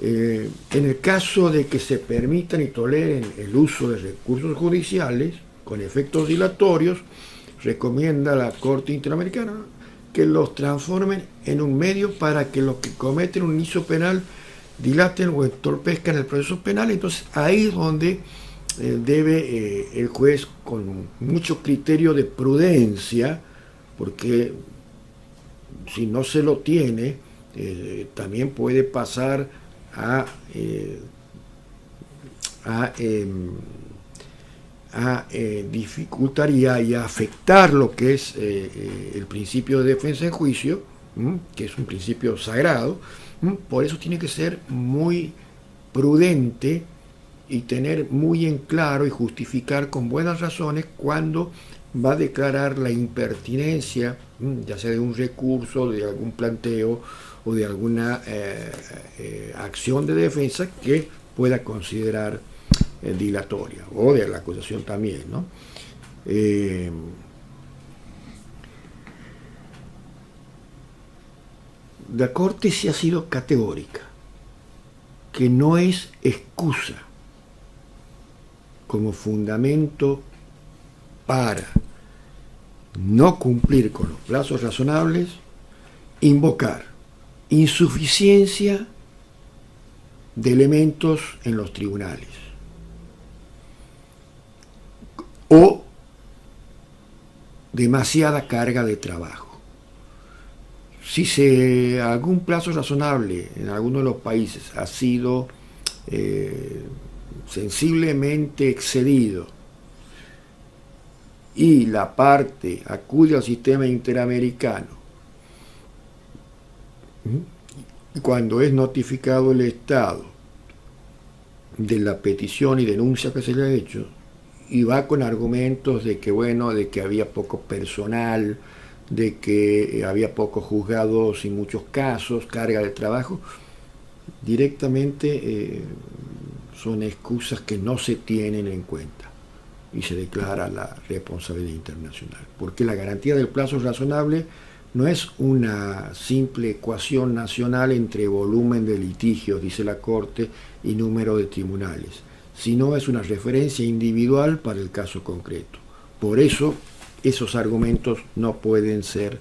En el caso de que se permitan y toleren el uso de recursos judiciales con efectos dilatorios, recomienda la Corte Interamericana que los transformen en un medio para que los que cometen un ilícito penal dilaten o entorpezcan el proceso penal. Entonces ahí es donde debe el juez, con mucho criterio de prudencia, porque si no se lo tiene, también puede pasar a dificultar y a afectar lo que es el principio de defensa en juicio, que es un principio sagrado. Por eso tiene que ser muy prudente y tener muy en claro y justificar con buenas razones cuando va a declarar la impertinencia, ya sea de un recurso, de algún planteo o de alguna acción de defensa que pueda considerar dilatoria, o de la acusación también, ¿no? La Corte sí ha sido categórica, que no es excusa como fundamento para no cumplir con los plazos razonables, invocar insuficiencia de elementos en los tribunales o demasiada carga de trabajo. Si algún plazo razonable en alguno de los países ha sido sensiblemente excedido y la parte acude al sistema interamericano, cuando es notificado el Estado de la petición y denuncia que se le ha hecho, y va con argumentos de que, bueno, de que había poco personal, de que había pocos juzgados y muchos casos, carga de trabajo, directamente son excusas que no se tienen en cuenta y se declara la responsabilidad internacional, porque la garantía del plazo razonable no es una simple ecuación nacional entre volumen de litigios, dice la Corte, y número de tribunales, sino es una referencia individual para el caso concreto. Por eso, esos argumentos no pueden ser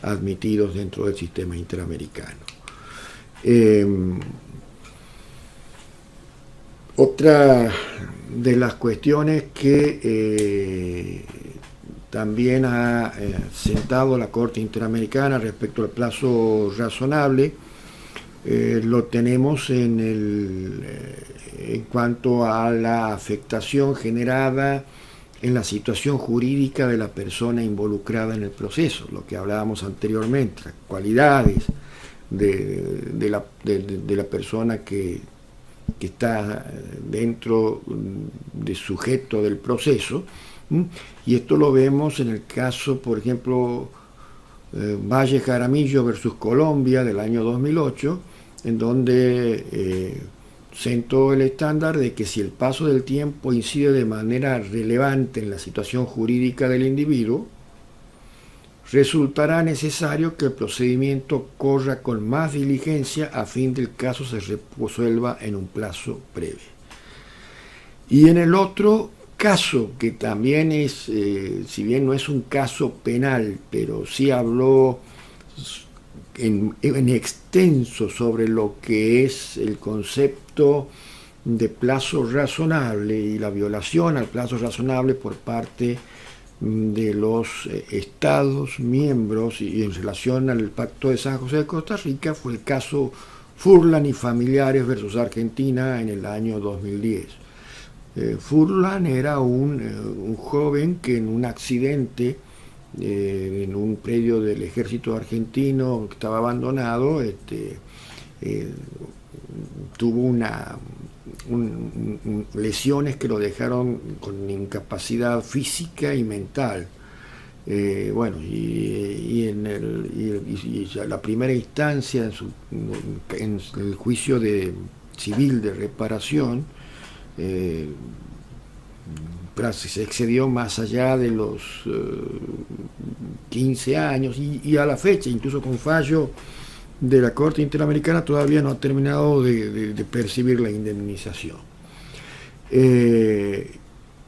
admitidos dentro del sistema interamericano. Otra de las cuestiones que también ha sentado la Corte Interamericana respecto al plazo razonable, lo tenemos en cuanto a la afectación generada en la situación jurídica de la persona involucrada en el proceso, lo que hablábamos anteriormente, las cualidades de la persona que está dentro de sujeto del proceso, y esto lo vemos en el caso, por ejemplo, Valle Jaramillo versus Colombia del año 2008, en donde sentó el estándar de que si el paso del tiempo incide de manera relevante en la situación jurídica del individuo, resultará necesario que el procedimiento corra con más diligencia a fin del caso se resuelva en un plazo breve. Y en el otro caso, que también es, si bien no es un caso penal, pero sí habló en extenso sobre lo que es el concepto de plazo razonable y la violación al plazo razonable por parte de los estados miembros y en relación al Pacto de San José de Costa Rica, fue el caso Furlan y familiares versus Argentina en el año 2010. Furlan era un joven que en un accidente en un predio del ejército argentino que estaba abandonado, tuvo lesiones que lo dejaron con incapacidad física y mental. La primera instancia en el juicio civil de reparación se excedió más allá de los 15 años y a la fecha, incluso con fallo de la Corte Interamericana, todavía no ha terminado de percibir la indemnización.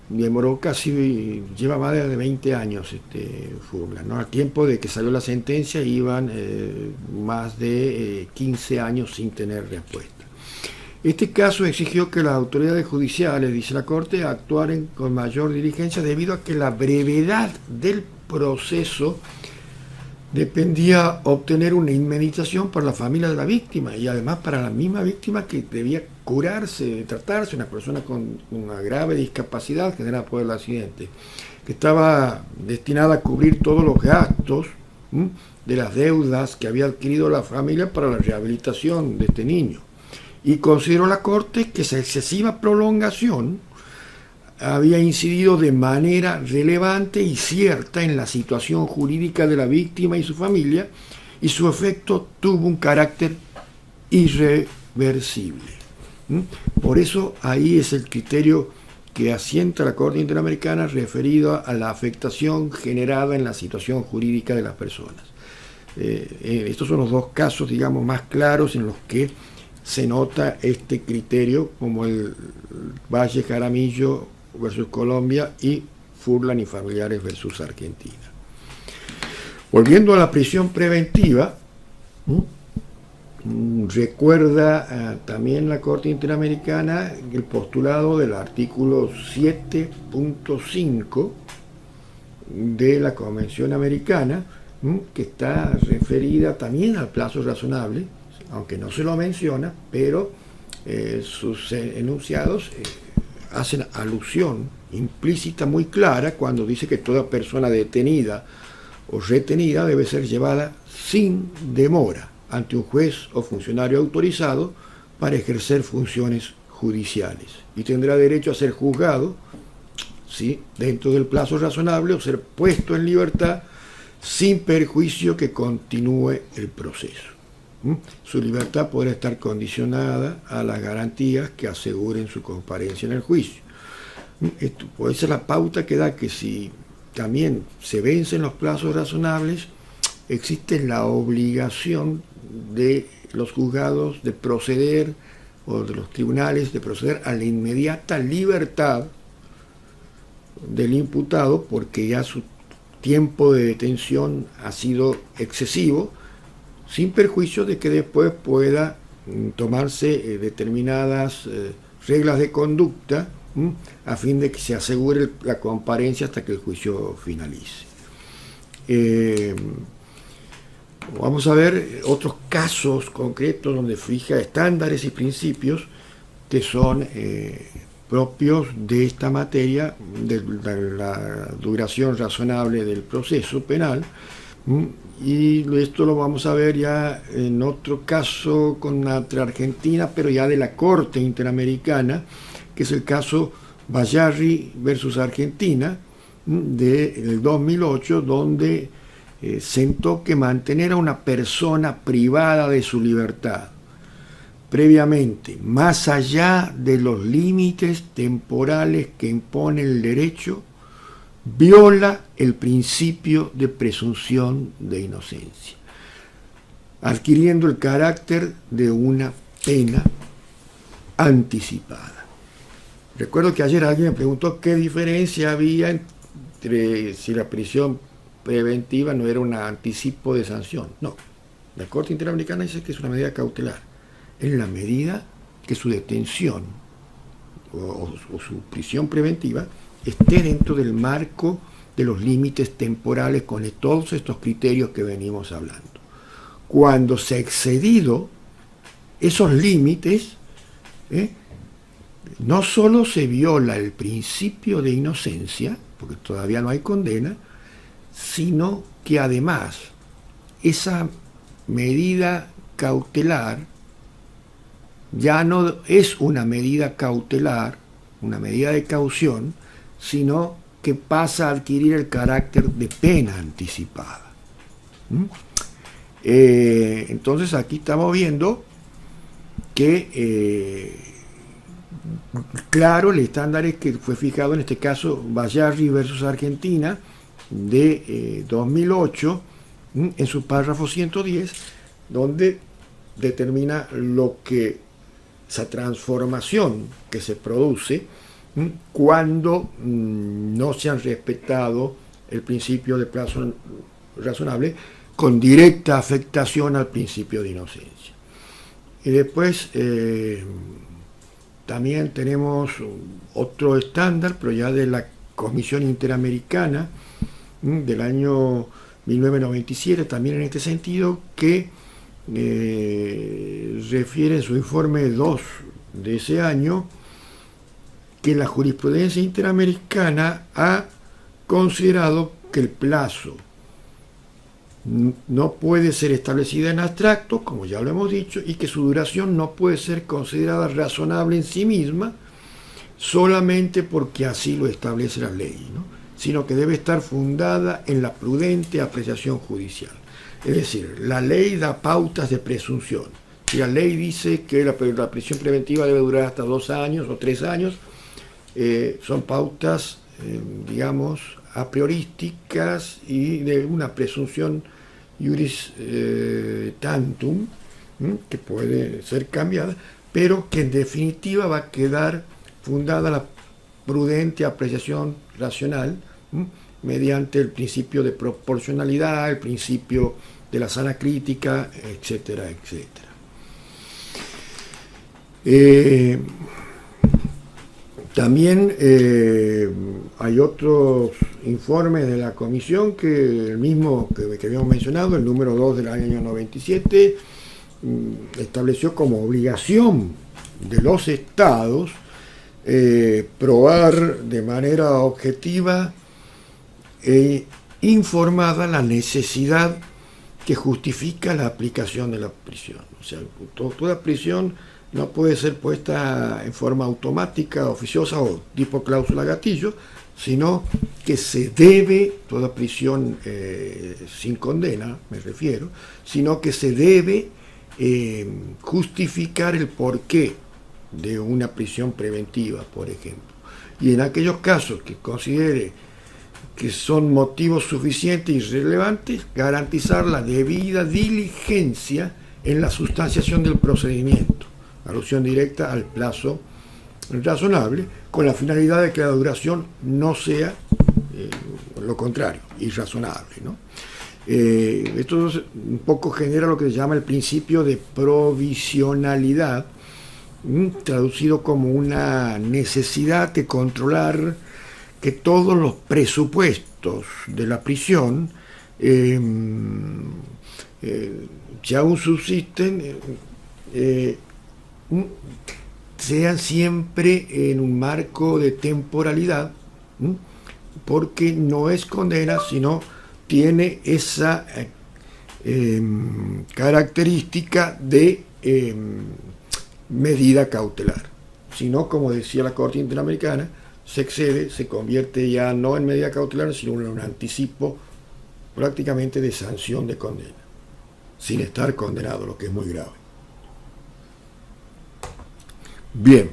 Demoró lleva más de 20 años Furlan, ¿no? Al tiempo de que salió la sentencia iban más de 15 años sin tener respuesta. Este caso exigió que las autoridades judiciales, dice la Corte, actuaran con mayor diligencia debido a que la brevedad del proceso dependía obtener una indemnización para la familia de la víctima y además para la misma víctima que debía curarse, tratarse, una persona con una grave discapacidad generada por el accidente, que estaba destinada a cubrir todos los gastos de las deudas que había adquirido la familia para la rehabilitación de este niño. Y consideró la Corte que esa excesiva prolongación había incidido de manera relevante y cierta en la situación jurídica de la víctima y su familia, y su efecto tuvo un carácter irreversible. Por eso ahí es el criterio que asienta la Corte Interamericana referido a la afectación generada en la situación jurídica de las personas. Estos son los dos casos, digamos, más claros en los que se nota este criterio, como el Valle Jaramillo versus Colombia y Furlan y familiares versus Argentina. Volviendo a la prisión preventiva, recuerda también la Corte Interamericana el postulado del artículo 7.5 de la Convención Americana, que está referida también al plazo razonable, aunque no se lo menciona, pero sus enunciados hacen alusión implícita muy clara cuando dice que toda persona detenida o retenida debe ser llevada sin demora ante un juez o funcionario autorizado para ejercer funciones judiciales y tendrá derecho a ser juzgado, ¿sí?, dentro del plazo razonable o ser puesto en libertad sin perjuicio que continúe el proceso. Su libertad podrá estar condicionada a las garantías que aseguren su comparencia en el juicio. Esto puede ser la pauta que da que si también se vencen los plazos razonables, existe la obligación de los juzgados de proceder, o de los tribunales de proceder a la inmediata libertad del imputado porque ya su tiempo de detención ha sido excesivo, sin perjuicio de que después pueda tomarse determinadas reglas de conducta a fin de que se asegure la comparencia hasta que el juicio finalice. Vamos a ver otros casos concretos donde fija estándares y principios que son propios de esta materia, de la duración razonable del proceso penal. Y esto lo vamos a ver ya en otro caso contra Argentina, pero ya de la Corte Interamericana, que es el caso Bayarri versus Argentina del 2008, donde sentó que mantener a una persona privada de su libertad previamente, más allá de los límites temporales que impone el derecho, viola el principio de presunción de inocencia, adquiriendo el carácter de una pena anticipada. Recuerdo que ayer alguien me preguntó qué diferencia había entre si la prisión preventiva no era un anticipo de sanción. No, la Corte Interamericana dice que es una medida cautelar, en la medida que su detención o su prisión preventiva esté dentro del marco de los límites temporales con todos estos criterios que venimos hablando. Cuando se ha excedido esos límites, no solo se viola el principio de inocencia, porque todavía no hay condena, sino que además esa medida cautelar ya no es una medida cautelar, una medida de caución, sino que pasa a adquirir el carácter de pena anticipada. Entonces aquí estamos viendo que claro, el estándar es que fue fijado en este caso Bayarri versus Argentina de 2008 en su párrafo 110, donde determina lo que esa transformación que se produce cuando no se han respetado el principio de plazo razonable con directa afectación al principio de inocencia. Y después también tenemos otro estándar, pero ya de la Comisión Interamericana del año 1997, también en este sentido, que refiere en su informe 2 de ese año que la jurisprudencia interamericana ha considerado que el plazo no puede ser establecida en abstracto, como ya lo hemos dicho, y que su duración no puede ser considerada razonable en sí misma solamente porque así lo establece la ley, ¿no? Sino que debe estar fundada en la prudente apreciación judicial. Es decir, la ley da pautas de presunción. Si la ley dice que la prisión preventiva debe durar hasta 2 años o 3 años, son pautas, digamos, a priorísticas y de una presunción iuris tantum, que puede ser cambiada, pero que en definitiva va a quedar fundada la prudente apreciación racional, mediante el principio de proporcionalidad, el principio de la sana crítica, etcétera, etcétera. También hay otros informes de la comisión, que el mismo que habíamos mencionado, el número 2 del año 97, estableció como obligación de los estados probar de manera objetiva e informada la necesidad que justifica la aplicación de la prisión. O sea, toda prisión no puede ser puesta en forma automática, oficiosa o tipo cláusula gatillo, sino que se debe, toda prisión sin condena, me refiero, sino que se debe justificar el porqué de una prisión preventiva, por ejemplo. Y en aquellos casos que considere que son motivos suficientes y relevantes, garantizar la debida diligencia en la sustanciación del procedimiento, alusión directa al plazo razonable, con la finalidad de que la duración no sea, lo contrario, irrazonable, ¿no? Esto un poco genera lo que se llama el principio de provisionalidad, traducido como una necesidad de controlar que todos los presupuestos de la prisión, que aún subsisten, sean siempre en un marco de temporalidad, porque no es condena, sino tiene esa característica de medida cautelar. Si no, como decía la Corte Interamericana, se excede, se convierte ya no en medida cautelar, sino en un anticipo prácticamente de sanción de condena, sin estar condenado, lo que es muy grave. Bien.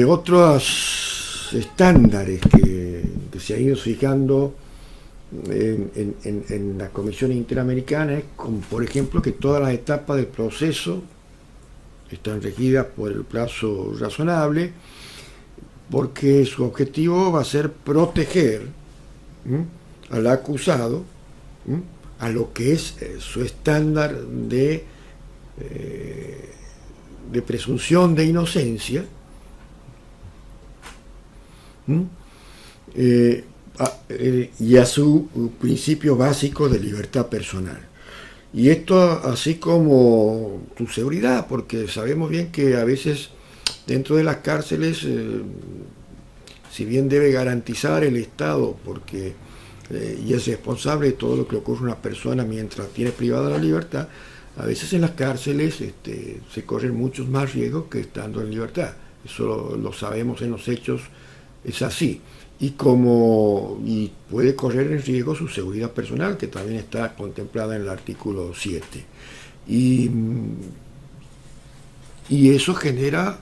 Otros estándares que se han ido fijando en la Comisión Interamericana es, como por ejemplo, que todas las etapas del proceso están regidas por el plazo razonable, porque su objetivo va a ser proteger al acusado a lo que es su estándar de presunción de inocencia, y a su principio básico de libertad personal. Y esto así como tu seguridad, porque sabemos bien que a veces dentro de las cárceles, si bien debe garantizar el Estado, porque y es responsable de todo lo que ocurre a una persona mientras tiene privada la libertad, a veces en las cárceles se corren muchos más riesgos que estando en libertad. Eso lo sabemos en los hechos, es así. Y puede correr en riesgo su seguridad personal, que también está contemplada en el artículo 7. Y eso genera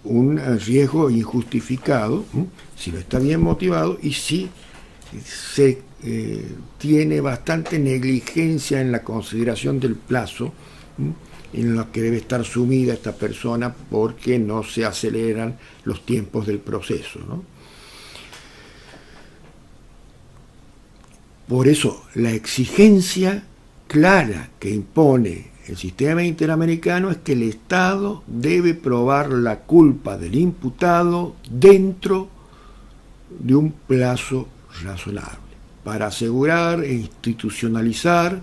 un riesgo injustificado, si no está bien motivado y si se tiene bastante negligencia en la consideración del plazo en lo que debe estar sumida esta persona, porque no se aceleran los tiempos del proceso, ¿no? Por eso, la exigencia clara que impone el sistema interamericano es que el Estado debe probar la culpa del imputado dentro de un plazo razonable, para asegurar e institucionalizar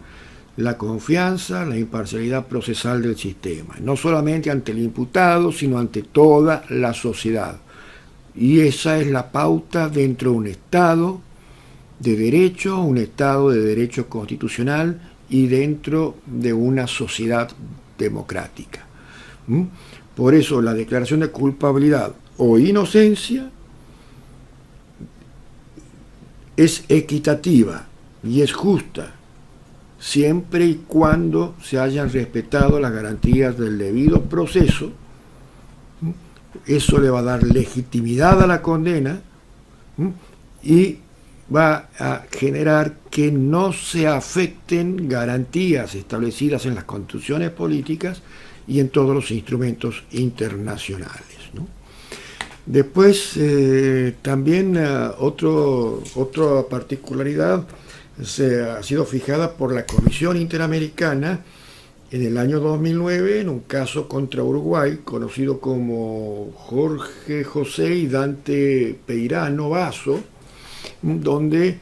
la confianza, la imparcialidad procesal del sistema, no solamente ante el imputado, sino ante toda la sociedad. Y esa es la pauta dentro de un Estado de derecho, un Estado de derecho constitucional y dentro de una sociedad democrática. Por eso la declaración de culpabilidad o inocencia es equitativa y es justa, siempre y cuando se hayan respetado las garantías del debido proceso. Eso le va a dar legitimidad a la condena y va a generar que no se afecten garantías establecidas en las constituciones políticas y en todos los instrumentos internacionales, ¿no? Después, también otra particularidad ha sido fijada por la Comisión Interamericana en el año 2009 en un caso contra Uruguay, conocido como Jorge José y Dante Peirano Basso, donde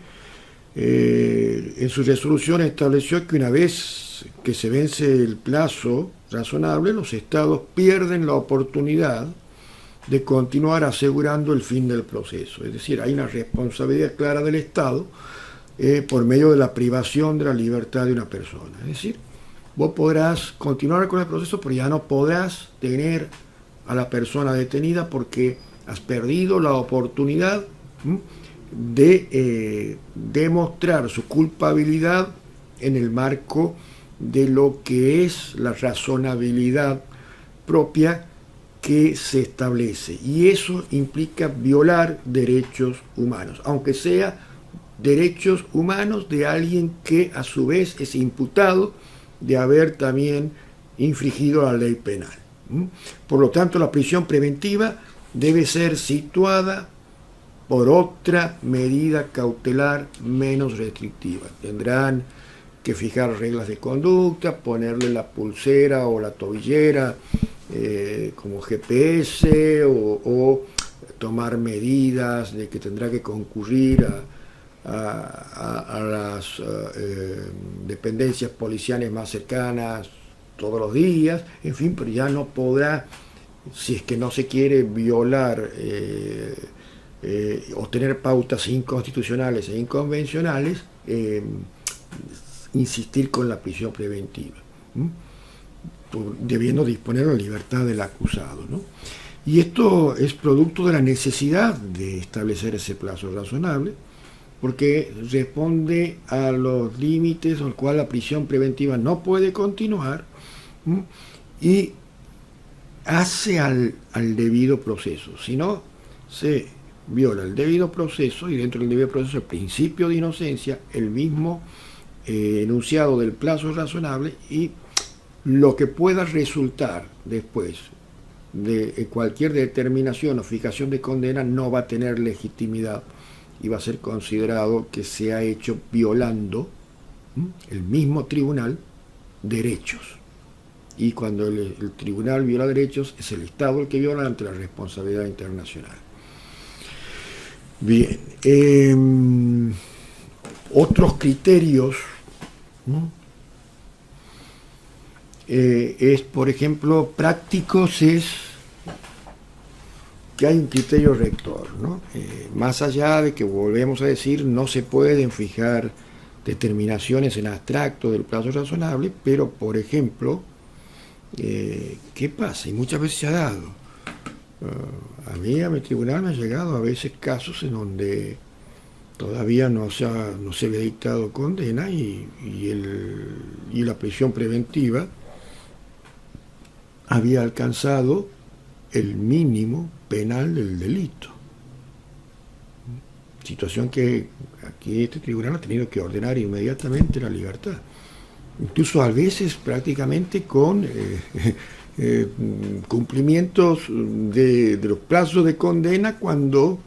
en su resolución estableció que una vez que se vence el plazo razonable, los estados pierden la oportunidad de continuar asegurando el fin del proceso. Es decir, hay una responsabilidad clara del Estado por medio de la privación de la libertad de una persona. Es decir, vos podrás continuar con el proceso, pero ya no podrás tener a la persona detenida porque has perdido la oportunidad de demostrar su culpabilidad en el marco de lo que es la razonabilidad propia que se establece. Y eso implica violar derechos humanos, aunque sea derechos humanos de alguien que a su vez es imputado de haber también infringido la ley penal. Por lo tanto, la prisión preventiva debe ser situada por otra medida cautelar menos restrictiva. Tendrán que fijar reglas de conducta, ponerle la pulsera o la tobillera como GPS o tomar medidas de que tendrá que concurrir a las dependencias policiales más cercanas todos los días, en fin, pero ya no podrá, si es que no se quiere violar o tener pautas inconstitucionales e inconvencionales, insistir con la prisión preventiva. debiendo disponer la libertad del acusado, ¿no? Y esto es producto de la necesidad de establecer ese plazo razonable, porque responde a los límites al cual la prisión preventiva no puede continuar, ¿m? Y hace al debido proceso. Si no, se viola el debido proceso, y dentro del debido proceso el principio de inocencia, el mismo enunciado del plazo razonable, y lo que pueda resultar después de cualquier determinación o fijación de condena no va a tener legitimidad y va a ser considerado que se ha hecho violando el mismo tribunal derechos. Y cuando el tribunal viola derechos, es el Estado el que viola ante la responsabilidad internacional. Bien, otros criterios, ¿no? Es, por ejemplo, prácticos, es que hay un criterio rector, ¿no? Más allá de que, volvemos a decir, no se pueden fijar determinaciones en abstracto del plazo razonable, pero, por ejemplo, ¿qué pasa? Y muchas veces se ha dado. A mi tribunal me ha llegado a veces casos en donde todavía no se había dictado condena y la prisión preventiva había alcanzado el mínimo penal del delito. Situación que aquí este tribunal ha tenido que ordenar inmediatamente la libertad. Incluso a veces prácticamente con cumplimientos de los plazos de condena, cuando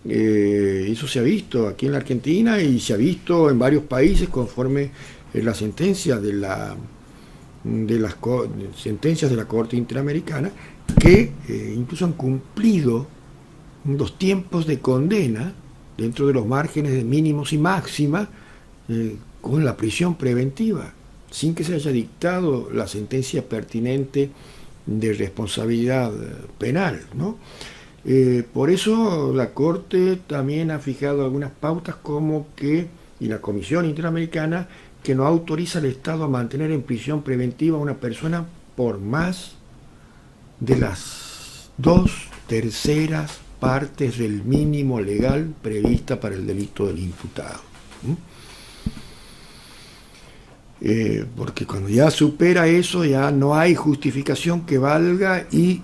eso se ha visto aquí en la Argentina y se ha visto en varios países conforme la sentencia de las sentencias de la Corte Interamericana, que incluso han cumplido los tiempos de condena dentro de los márgenes de mínimos y máximas con la prisión preventiva, sin que se haya dictado la sentencia pertinente de responsabilidad penal, ¿no? Por eso la Corte también ha fijado algunas pautas, como que, y la Comisión Interamericana, que no autoriza al Estado a mantener en prisión preventiva a una persona por más de las 2/3 partes del mínimo legal prevista para el delito del imputado. Porque cuando ya supera eso, ya no hay justificación que valga, y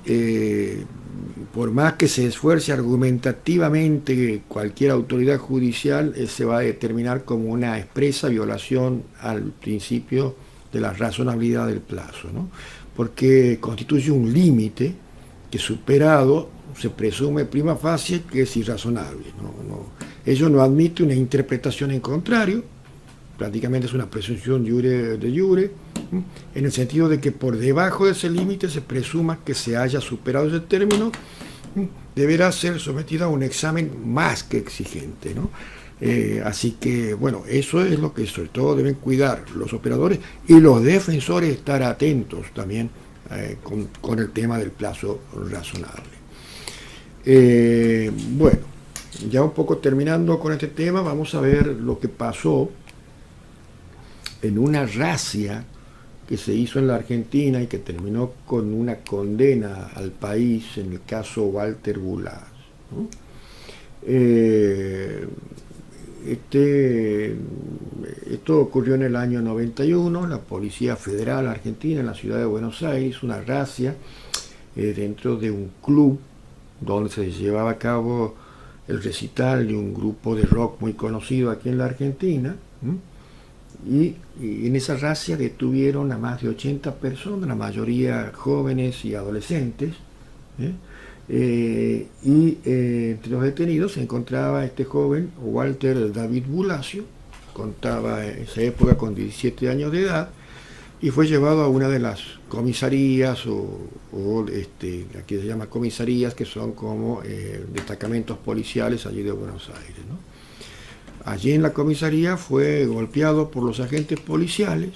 por más que se esfuerce argumentativamente cualquier autoridad judicial, se va a determinar como una expresa violación al principio de la razonabilidad del plazo, ¿no? Porque constituye un límite que, superado, se presume prima facie que es irrazonable. Ello no admite una interpretación en contrario, prácticamente es una presunción de iure, en el sentido de que por debajo de ese límite se presuma que se haya superado ese término, deberá ser sometida a un examen más que exigente, ¿no? Así que, bueno, eso es lo que sobre todo deben cuidar los operadores y los defensores, estar atentos también con el tema del plazo razonable. Bueno, ya un poco terminando con este tema, vamos a ver lo que pasó en una razzia que se hizo en la Argentina y que terminó con una condena al país, en el caso Walter Bulás, ¿no? Esto ocurrió en el año 91. La Policía Federal Argentina, en la ciudad de Buenos Aires, una razzia dentro de un club donde se llevaba a cabo el recital de un grupo de rock muy conocido aquí en la Argentina, y en esa razzia detuvieron a más de 80 personas, la mayoría jóvenes y adolescentes, y entre los detenidos se encontraba este joven Walter David Bulacio, contaba en esa época con 17 años de edad, y fue llevado a una de las comisarías, aquí se llama comisarías, que son como destacamentos policiales allí de Buenos Aires, ¿no? Allí en la comisaría fue golpeado por los agentes policiales.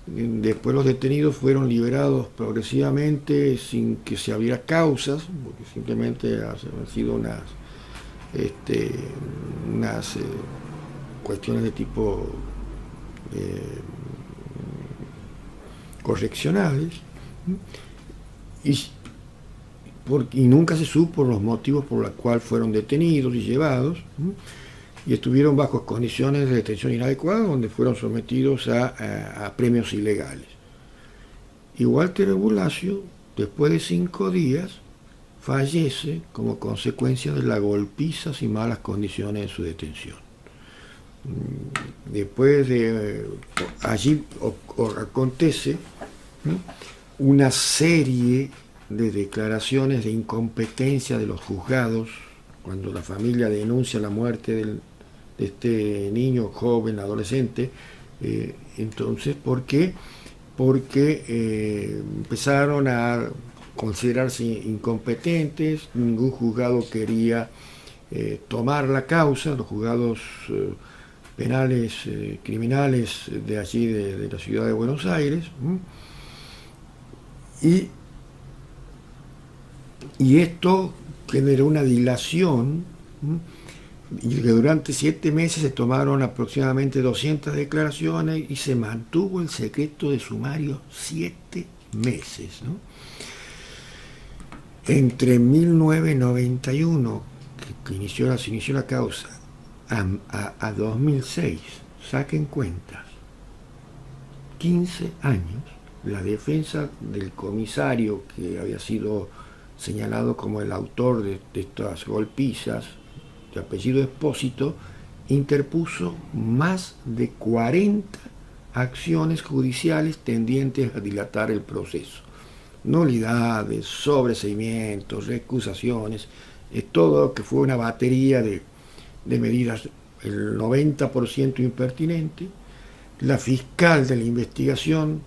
Después los detenidos fueron liberados progresivamente sin que se abriera causas, porque simplemente han sido unas cuestiones de tipo correccionales, y nunca se supo los motivos por los cuales fueron detenidos y llevados, y estuvieron bajo condiciones de detención inadecuadas, donde fueron sometidos a premios ilegales. Y Walter Bulacio, después de 5 días, fallece como consecuencia de las golpizas y malas condiciones de su detención. Después de allí acontece una serie de declaraciones de incompetencia de los juzgados cuando la familia denuncia la muerte de este niño, joven, adolescente. Entonces, ¿por qué? Porque empezaron a considerarse incompetentes, ningún juzgado quería tomar la causa, los juzgados penales, criminales de allí, de la ciudad de Buenos Aires, y esto generó una dilación, y que durante 7 meses se tomaron aproximadamente 200 declaraciones y se mantuvo el secreto de sumario 7 meses, ¿no? Entre 1991, que se inició la causa, a 2006, saquen cuentas, 15 años, la defensa del comisario que había sido señalado como el autor de estas golpizas, de apellido Espósito, interpuso más de 40 acciones judiciales tendientes a dilatar el proceso. Nulidades, sobreseimientos, recusaciones, todo lo que fue una batería de medidas, el 90% impertinente. La fiscal de la investigación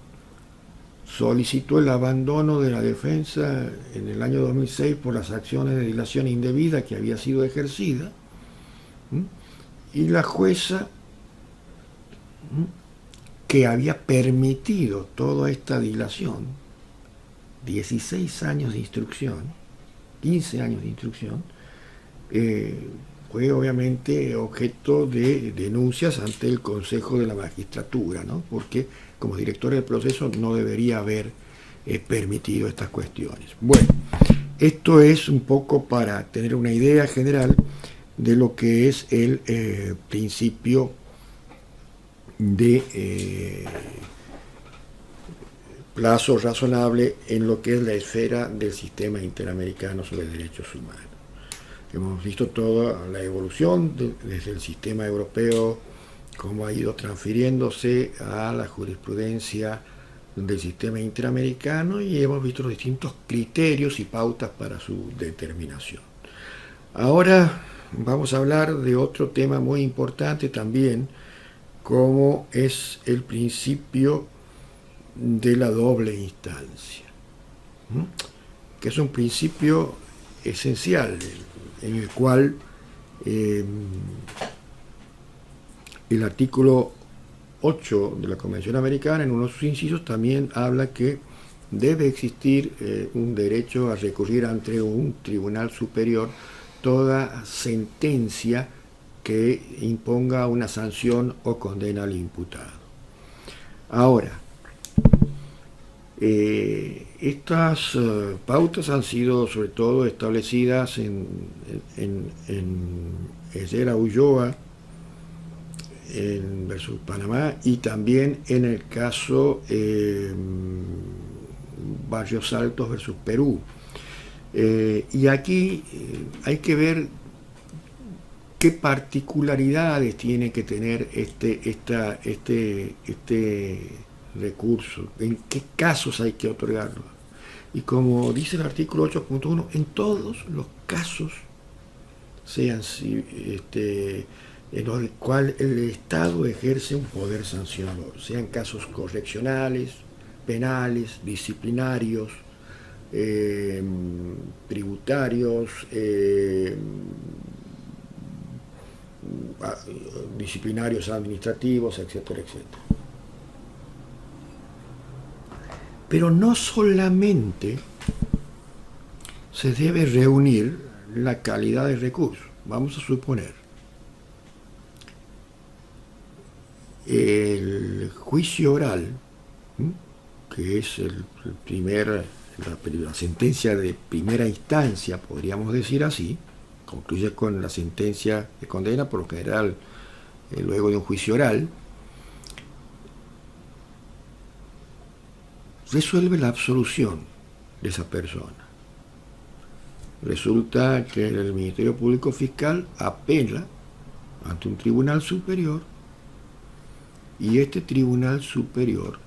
solicitó el abandono de la defensa en el año 2006 por las acciones de dilación indebida que había sido ejercida, y la jueza, que había permitido toda esta dilación, 16 años de instrucción, 15 años de instrucción, fue obviamente objeto de denuncias ante el Consejo de la Magistratura, ¿no? Porque como director del proceso no debería haber permitido estas cuestiones. Bueno, esto es un poco para tener una idea general de lo que es el principio de plazo razonable en lo que es la esfera del sistema interamericano sobre derechos humanos. Hemos visto toda la evolución desde el sistema europeo, cómo ha ido transfiriéndose a la jurisprudencia del sistema interamericano, y hemos visto los distintos criterios y pautas para su determinación. Ahora vamos a hablar de otro tema muy importante también, como es el principio de la doble instancia, que es un principio esencial en el cual el artículo 8 de la Convención Americana, en uno de sus incisos, también habla que debe existir un derecho a recurrir ante un tribunal superior toda sentencia que imponga una sanción o condena al imputado. Ahora, estas pautas han sido sobre todo establecidas en Herrera Ulloa versus Panamá, y también en el caso Barrios Altos versus Perú. Y aquí hay que ver qué particularidades tiene que tener este recurso, en qué casos hay que otorgarlo. Y como dice el artículo 8.1, en todos los casos, sean en los cuales el Estado ejerce un poder sancionador, sean casos correccionales, penales, disciplinarios, tributarios, disciplinarios administrativos, etcétera, etcétera. Pero no solamente se debe reunir la calidad de recursos. Vamos a suponer el juicio oral que es la sentencia de primera instancia, podríamos decir así, concluye con la sentencia de condena, por lo general luego de un juicio oral, resuelve la absolución de esa persona. Resulta que el Ministerio Público Fiscal apela ante un tribunal superior y este tribunal superior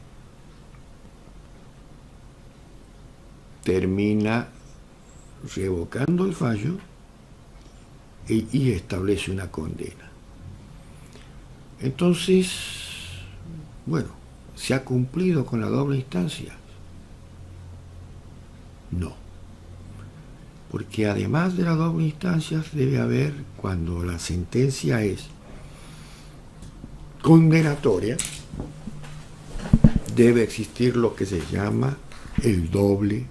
termina revocando el fallo y establece una condena. Entonces, bueno, ¿se ha cumplido con la doble instancia? No. Porque además de la doble instancia debe haber, cuando la sentencia es condenatoria, debe existir lo que se llama el doble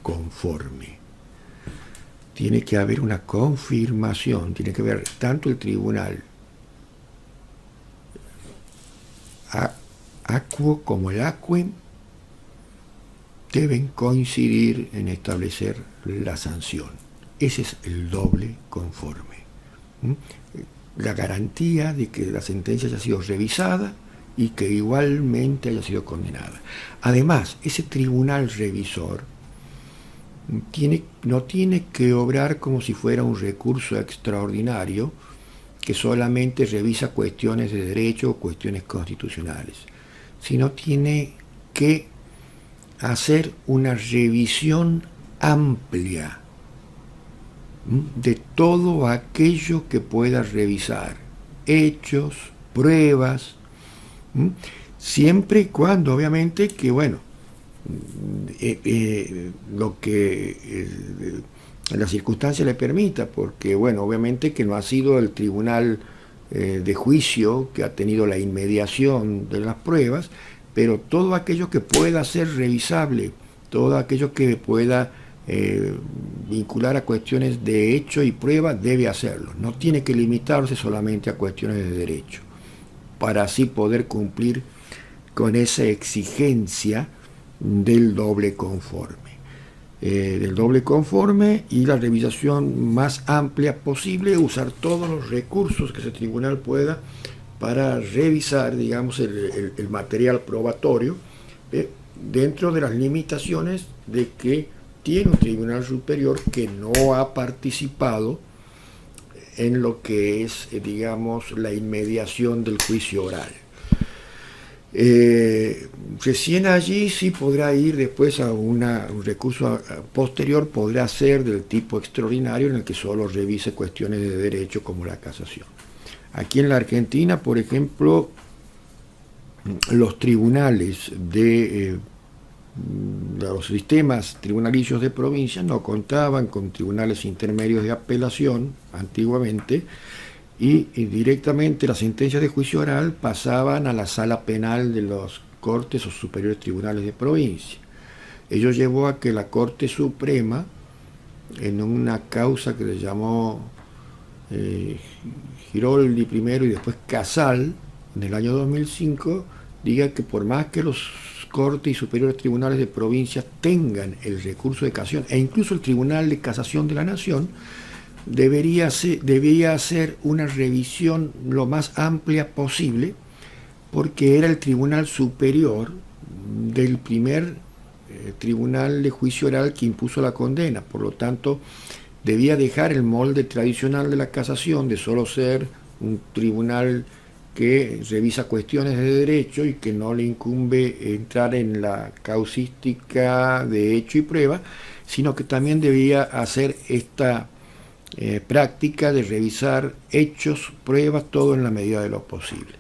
conforme. Tiene que haber una confirmación, tiene que haber tanto el tribunal acuo como el aquem deben coincidir en establecer la sanción. Ese es el doble conforme. La garantía de que la sentencia haya sido revisada y que igualmente haya sido condenada. Además, ese tribunal revisor no tiene que obrar como si fuera un recurso extraordinario que solamente revisa cuestiones de derecho o cuestiones constitucionales, sino tiene que hacer una revisión amplia de todo aquello que pueda revisar, hechos, pruebas, siempre y cuando, obviamente, que, bueno, lo que la circunstancia le permita, porque, bueno, obviamente que no ha sido el tribunal de juicio que ha tenido la inmediación de las pruebas, pero todo aquello que pueda ser revisable, todo aquello que pueda vincular a cuestiones de hecho y prueba, debe hacerlo. No tiene que limitarse solamente a cuestiones de derecho, para así poder cumplir con esa exigencia del doble conforme. Y la revisación más amplia posible, usar todos los recursos que ese tribunal pueda para revisar, digamos, el material probatorio dentro de las limitaciones de que tiene un tribunal superior que no ha participado en lo que es, digamos, la inmediación del juicio oral. Recién allí sí podrá ir después a un recurso posterior, podrá ser del tipo extraordinario en el que solo revise cuestiones de derecho como la casación. Aquí en la Argentina, por ejemplo, los tribunales los sistemas tribunalicios de provincia no contaban con tribunales intermedios de apelación antiguamente, y directamente las sentencias de juicio oral pasaban a la sala penal de los cortes o superiores tribunales de provincia. Ello llevó a que la Corte Suprema, en una causa que le llamó Giroldi primero y después Casal, en el año 2005, diga que por más que los cortes y superiores tribunales de provincia tengan el recurso de casación, e incluso el Tribunal de Casación de la Nación, debía hacer una revisión lo más amplia posible, porque era el tribunal superior del primer tribunal de juicio oral que impuso la condena. Por lo tanto, debía dejar el molde tradicional de la casación de solo ser un tribunal que revisa cuestiones de derecho y que no le incumbe entrar en la causística de hecho y prueba, sino que también debía hacer esta práctica de revisar hechos, pruebas, todo en la medida de lo posible.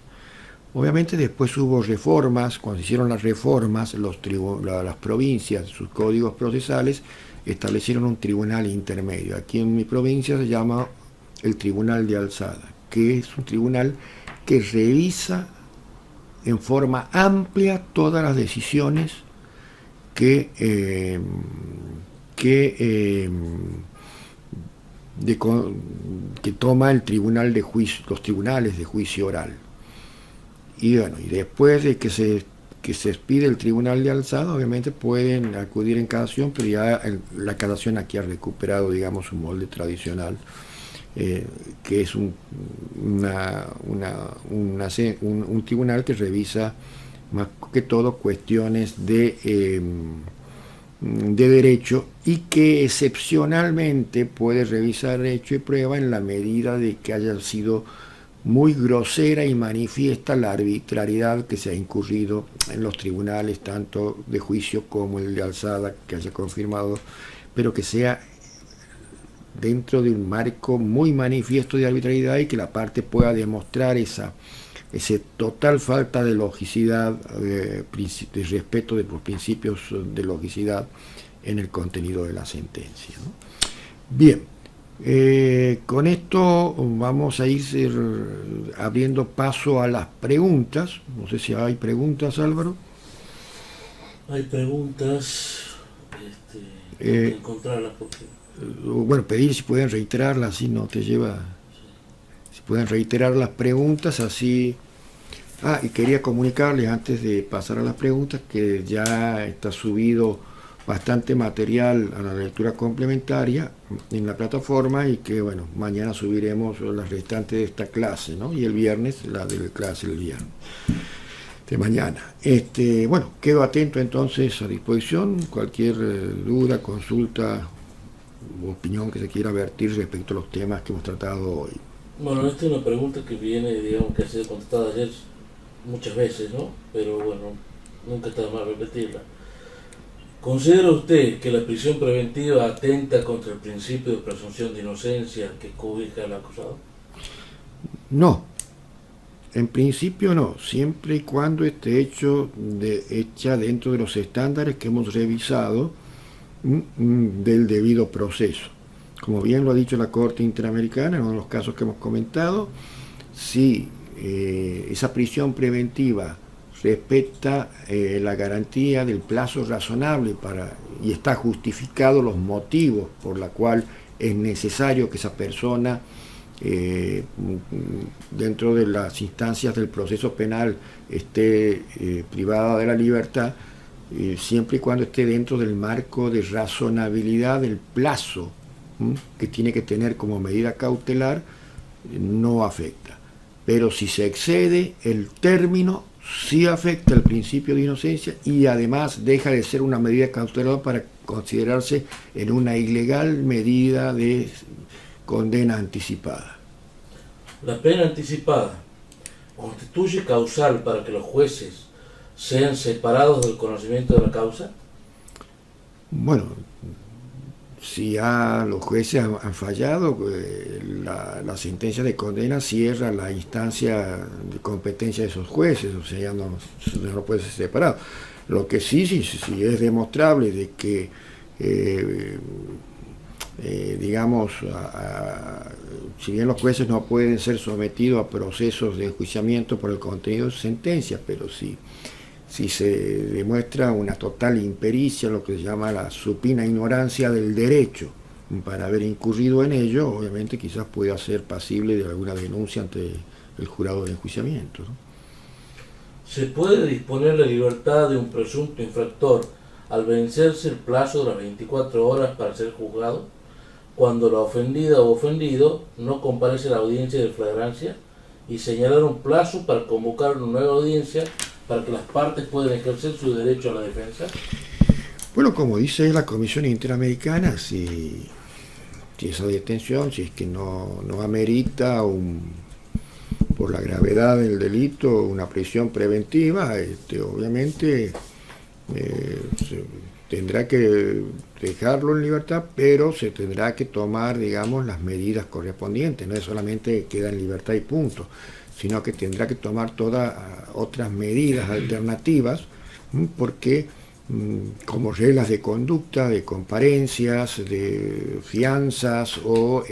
Obviamente después hubo reformas. Cuando se hicieron las reformas, las provincias, sus códigos procesales, establecieron un tribunal intermedio. Aquí en mi provincia se llama el Tribunal de Alzada, que es un tribunal que revisa en forma amplia todas las decisiones que toma el tribunal de juicio, los tribunales de juicio oral. Y bueno, y después de que se que se expide el tribunal de alzada, obviamente pueden acudir en casación, pero ya la casación aquí ha recuperado, digamos, su molde tradicional, que es un tribunal que revisa más que todo cuestiones de derecho y que excepcionalmente puede revisar hecho y prueba en la medida de que haya sido muy grosera y manifiesta la arbitrariedad que se ha incurrido en los tribunales, tanto de juicio como el de alzada, que haya confirmado, pero que sea dentro de un marco muy manifiesto de arbitrariedad y que la parte pueda demostrar esa total falta de logicidad, de respeto de los principios de logicidad en el contenido de la sentencia, ¿no? Bien, con esto vamos a ir abriendo paso a las preguntas. No sé si hay preguntas, Álvaro. Hay preguntas, encontrarlas porque... Bueno, pedir si pueden reiterarlas, así no te lleva... Si pueden reiterar las preguntas, así... y quería comunicarles antes de pasar a las preguntas que ya está subido bastante material a la lectura complementaria en la plataforma y que, bueno, mañana subiremos las restantes de esta clase, ¿no? Y el viernes la de la clase el viernes de mañana. Bueno, quedo atento entonces, a disposición, cualquier duda, consulta u opinión que se quiera vertir respecto a los temas que hemos tratado hoy. Bueno, esta es una pregunta que viene, digamos, que ha sido contestada ayer muchas veces, ¿no? Pero bueno, nunca está de más repetirla. ¿Considera usted que la prisión preventiva atenta contra el principio de presunción de inocencia que cobija al acusado? No, en principio no, siempre y cuando esté hecha dentro de los estándares que hemos revisado del debido proceso. Como bien lo ha dicho la Corte Interamericana en uno de los casos que hemos comentado, si esa prisión preventiva respeta la garantía del plazo razonable y está justificado los motivos por la cual es necesario que esa persona dentro de las instancias del proceso penal esté privada de la libertad, siempre y cuando esté dentro del marco de razonabilidad del plazo que tiene que tener como medida cautelar, no afecta. Pero si se excede el término, sí afecta el principio de inocencia y además deja de ser una medida cautelar para considerarse en una ilegal medida de condena anticipada. La pena anticipada constituye causal para que los jueces sean separados del conocimiento de la causa. Bueno, si ya los jueces han fallado, la sentencia de condena cierra la instancia de competencia de esos jueces, o sea, ya no puede ser separado. Lo que sí es demostrable de que, digamos, si bien los jueces no pueden ser sometidos a procesos de enjuiciamiento por el contenido de su sentencia, pero si se demuestra una total impericia, lo que se llama la supina ignorancia del derecho, para haber incurrido en ello, obviamente quizás pueda ser pasible de alguna denuncia ante el jurado de enjuiciamiento, ¿no? ¿Se puede disponer la libertad de un presunto infractor al vencerse el plazo de las 24 horas para ser juzgado, cuando la ofendida o ofendido no comparece a la audiencia de flagrancia, y señalar un plazo para convocar una nueva audiencia para que las partes puedan ejercer su derecho a la defensa? Bueno, como dice la Comisión Interamericana, si esa detención, si es que no amerita por la gravedad del delito una prisión preventiva, obviamente tendrá que dejarlo en libertad, pero se tendrá que tomar, digamos, las medidas correspondientes. No es solamente queda en libertad y punto, sino que tendrá que tomar todas otras medidas alternativas, porque como reglas de conducta, de comparencias, de fianzas o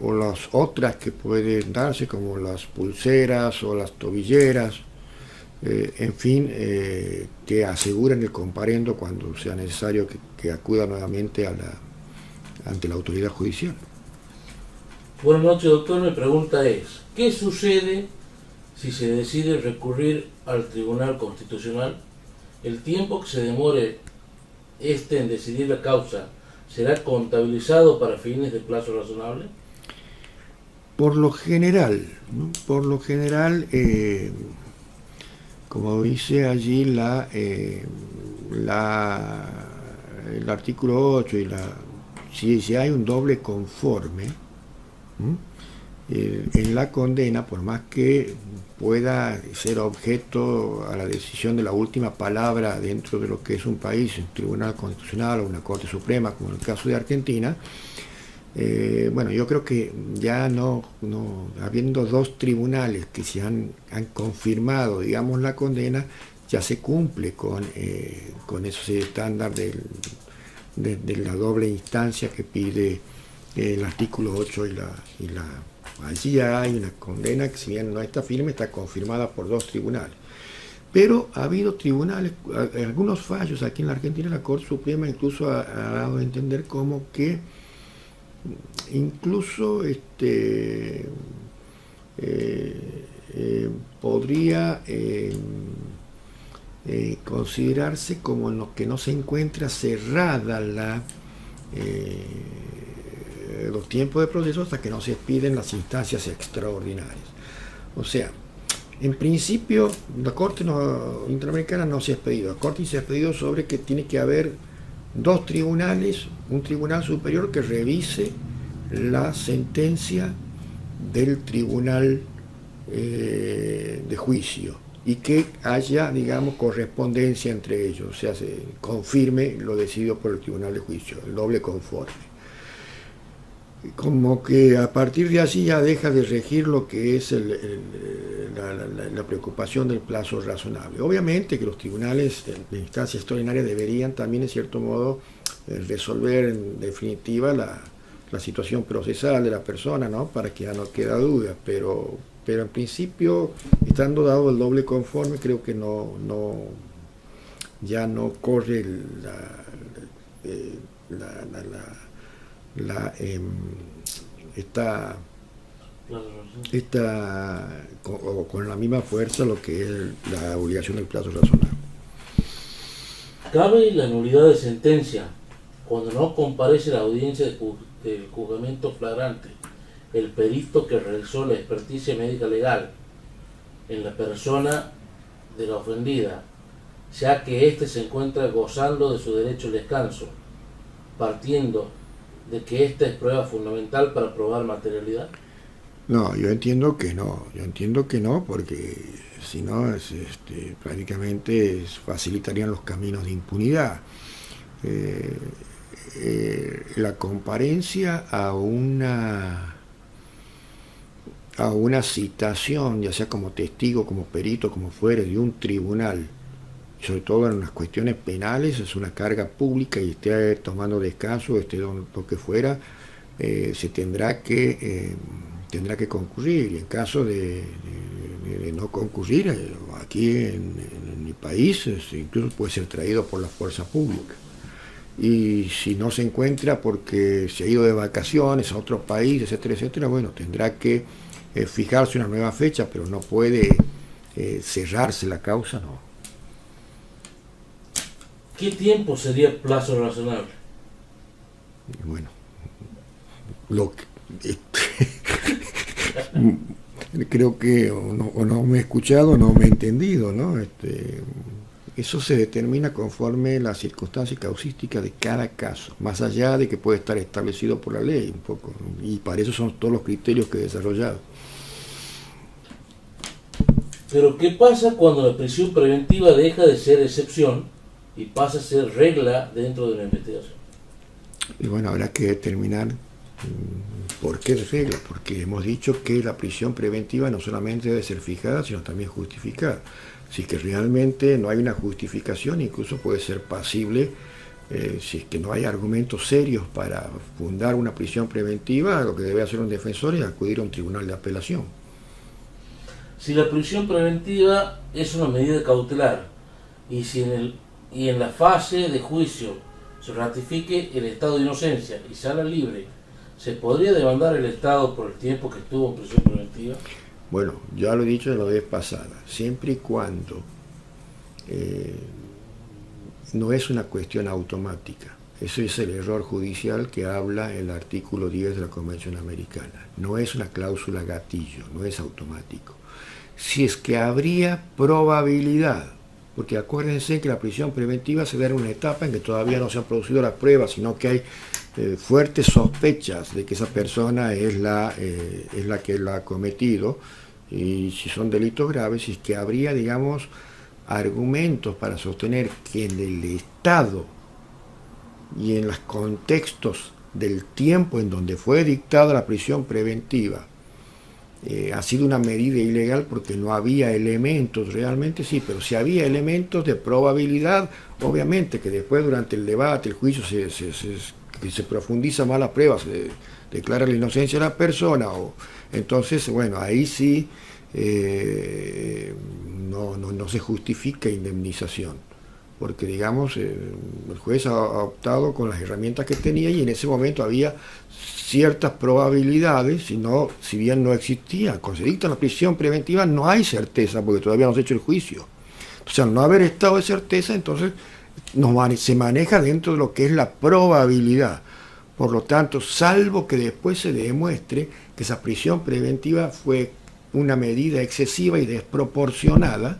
las otras que pueden darse, como las pulseras o las tobilleras, en fin, que aseguren el comparendo cuando sea necesario que acuda nuevamente ante la autoridad judicial. Buenas noches, doctor. Mi pregunta es, ¿qué sucede si se decide recurrir al Tribunal Constitucional, el tiempo que se demore en decidir la causa será contabilizado para fines de plazo razonable. Por lo general, ¿no? Como dice allí el artículo 8 si hay un doble conforme, en la condena, por más que pueda ser objeto a la decisión de la última palabra dentro de lo que es un país, un tribunal constitucional o una Corte Suprema, como en el caso de Argentina, bueno, yo creo que ya no habiendo dos tribunales que se han confirmado, digamos, la condena, ya se cumple con ese estándar de la doble instancia que pide el artículo 8 allí ya hay una condena que, si bien no está firme, está confirmada por dos tribunales. Pero ha habido tribunales, algunos fallos aquí en la Argentina, la Corte Suprema incluso ha dado a entender como que incluso podría considerarse como en lo que no se encuentra cerrada los tiempos de proceso hasta que no se expiden las instancias extraordinarias. O sea, en principio la Corte Interamericana no se ha expedido. La Corte se ha expedido sobre que tiene que haber dos tribunales, un tribunal superior que revise la sentencia del tribunal de juicio y que haya, digamos, correspondencia entre ellos, o sea, se confirme lo decidido por el tribunal de juicio, el doble conforme. Como que a partir de allí ya deja de regir lo que es la preocupación del plazo razonable. Obviamente que los tribunales de instancia extraordinaria deberían también, en cierto modo, resolver en definitiva la situación procesal de la persona, ¿no? Para que ya no quede duda, pero en principio, estando dado el doble conforme, creo que ya no corre con la misma fuerza lo que es la obligación del plazo razonable. ¿Cabe la nulidad de sentencia cuando no comparece la audiencia del juzgamiento flagrante el perito que realizó la experticia médica legal en la persona de la ofendida, ya que éste se encuentra gozando de su derecho al descanso, partiendo de que esta es prueba fundamental para probar materialidad? No, yo entiendo que no, porque si no, prácticamente facilitarían los caminos de impunidad. La comparencia a una citación, ya sea como testigo, como perito, como fuere, de un tribunal, sobre todo en las cuestiones penales, es una carga pública y esté tomando descanso, lo que fuera, se tendrá que concurrir. Y en caso de no concurrir, aquí en mi país, incluso puede ser traído por la fuerza pública. Y si no se encuentra porque se ha ido de vacaciones a otro país, etcétera, etcétera, bueno, tendrá que fijarse una nueva fecha, pero no puede cerrarse la causa, no. ¿Qué tiempo sería plazo razonable? Bueno, creo que o no me he escuchado o no me he entendido, ¿no? Eso se determina conforme la circunstancia causística de cada caso, más allá de que puede estar establecido por la ley un poco, ¿no? Y para eso son todos los criterios que he desarrollado. Pero ¿qué pasa cuando la prisión preventiva deja de ser excepción y pasa a ser regla dentro de la investigación? Y bueno, habrá que determinar por qué es regla, porque hemos dicho que la prisión preventiva no solamente debe ser fijada, sino también justificada. Si es que realmente no hay una justificación, incluso puede ser pasible, si es que no hay argumentos serios para fundar una prisión preventiva, lo que debe hacer un defensor es acudir a un tribunal de apelación. Si la prisión preventiva es una medida cautelar y en la fase de juicio se ratifique el estado de inocencia y sala libre, ¿se podría demandar el Estado por el tiempo que estuvo en prisión preventiva? Bueno, ya lo he dicho la vez pasada, siempre y cuando no es una cuestión automática. Ese es el error judicial que habla el artículo 10 de la Convención Americana. No es una cláusula gatillo, no es automático. Si es que habría probabilidad, porque acuérdense que la prisión preventiva se da en una etapa en que todavía no se han producido las pruebas, sino que hay fuertes sospechas de que esa persona es la que la ha cometido, y si son delitos graves, si es que habría, digamos, argumentos para sostener que en el Estado y en los contextos del tiempo en donde fue dictada la prisión preventiva ha sido una medida ilegal porque no había elementos realmente, sí, pero si había elementos de probabilidad, obviamente que después durante el debate, el juicio, se profundiza más la prueba, se declara la inocencia de la persona, entonces, bueno, ahí sí no se justifica indemnización, porque digamos, el juez ha optado con las herramientas que tenía y en ese momento había ciertas probabilidades, si bien no existía, cuando se dicta la prisión preventiva no hay certeza porque todavía no se ha hecho el juicio. Entonces, al no haber estado de certeza, entonces se maneja dentro de lo que es la probabilidad. Por lo tanto, salvo que después se demuestre que esa prisión preventiva fue una medida excesiva y desproporcionada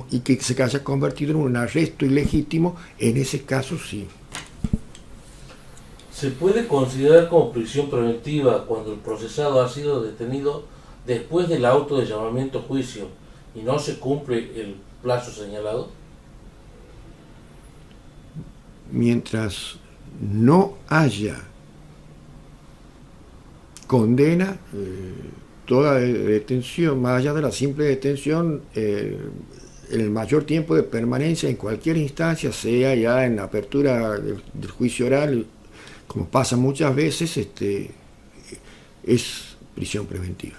y que se haya convertido en un arresto ilegítimo, en ese caso sí. ¿Se puede considerar como prisión preventiva cuando el procesado ha sido detenido después del auto de llamamiento a juicio y no se cumple el plazo señalado? Mientras no haya condena, toda detención, más allá de la simple detención, el mayor tiempo de permanencia en cualquier instancia, sea ya en la apertura del juicio oral, como pasa muchas veces, es prisión preventiva.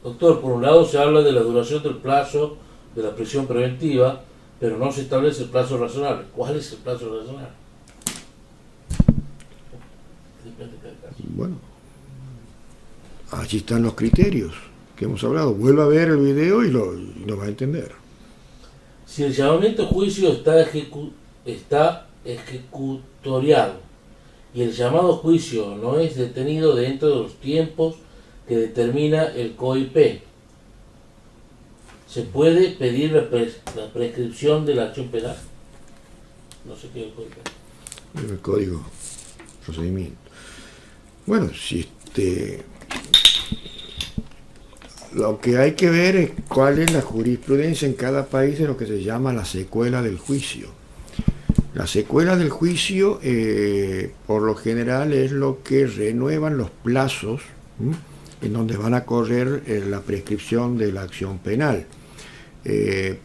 Doctor, por un lado se habla de la duración del plazo de la prisión preventiva, pero no se establece el plazo razonable. ¿Cuál es el plazo razonable? Bueno, allí están los criterios que hemos hablado. Vuelva a ver el video y lo va a entender. Si el llamamiento a juicio está ejecutoriado y el llamado a juicio no es detenido dentro de los tiempos que determina el COIP, ¿se puede pedir la prescripción de la acción penal? No sé qué es el COIP. El código procedimiento. Bueno, si lo que hay que ver es cuál es la jurisprudencia en cada país de lo que se llama la secuela del juicio. La secuela del juicio, por lo general, es lo que renuevan los plazos en donde van a correr la prescripción de la acción penal.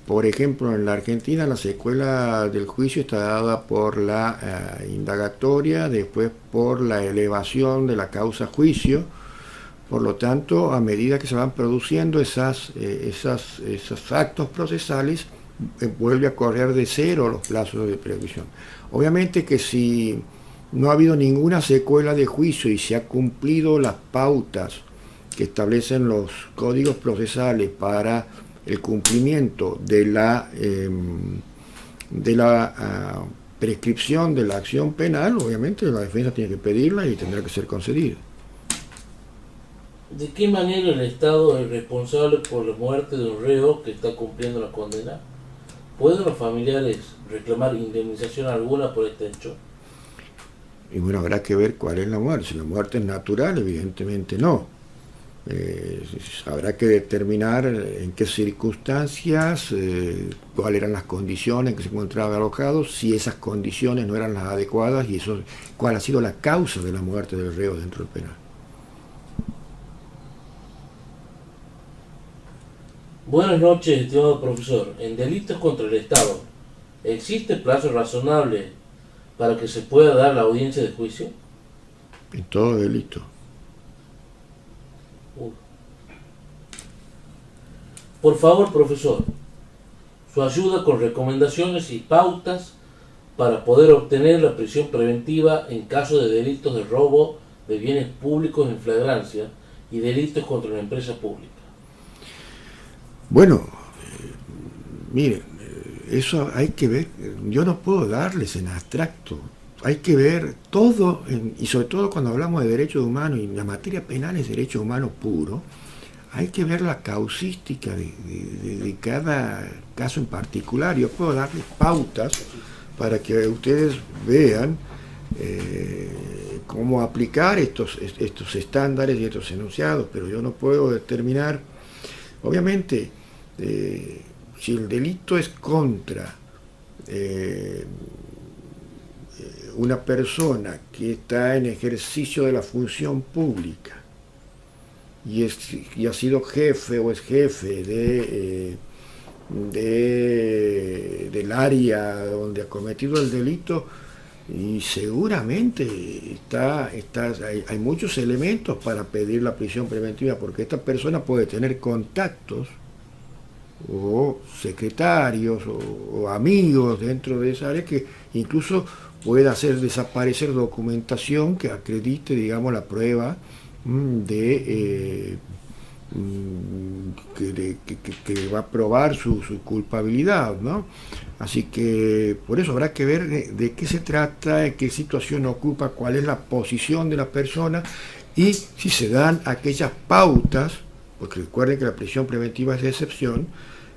Por ejemplo, en la Argentina la secuela del juicio está dada por la indagatoria, después por la elevación de la causa a juicio. Por lo tanto, a medida que se van produciendo esos actos procesales, vuelve a correr de cero los plazos de prescripción. Obviamente que si no ha habido ninguna secuela de juicio y se ha cumplido las pautas que establecen los códigos procesales para el cumplimiento de la prescripción de la acción penal, obviamente la defensa tiene que pedirla y tendrá que ser concedida. ¿De qué manera el Estado es responsable por la muerte de un reo que está cumpliendo la condena? ¿Pueden los familiares reclamar indemnización alguna por este hecho? Y bueno, habrá que ver cuál es la muerte. Si la muerte es natural, evidentemente no. Habrá que determinar en qué circunstancias, cuáles eran las condiciones en que se encontraba alojado, si esas condiciones no eran las adecuadas y cuál ha sido la causa de la muerte del reo dentro del penal. Buenas noches, estimado profesor. En delitos contra el Estado, ¿existe plazo razonable para que se pueda dar la audiencia de juicio? En todo delito. Por favor, profesor, su ayuda con recomendaciones y pautas para poder obtener la prisión preventiva en caso de delitos de robo de bienes públicos en flagrancia y delitos contra una empresa pública. Bueno, miren, eso hay que ver, yo no puedo darles en abstracto, hay que ver todo, y sobre todo cuando hablamos de derechos humanos, y la materia penal es derecho humano puro, hay que ver la causística de cada caso en particular. Yo puedo darles pautas para que ustedes vean cómo aplicar estos estándares y estos enunciados, pero yo no puedo determinar, obviamente, si el delito es contra una persona que está en ejercicio de la función pública y ha sido jefe o es jefe del área donde ha cometido el delito, y seguramente hay muchos elementos para pedir la prisión preventiva, porque esta persona puede tener contactos o secretarios o amigos dentro de esa área que incluso pueda hacer desaparecer documentación que acredite, digamos, la prueba que va a probar su culpabilidad, ¿no? Así que por eso habrá que ver de qué se trata, en qué situación ocupa, cuál es la posición de la persona y si se dan aquellas pautas, porque recuerden que la prisión preventiva es de excepción,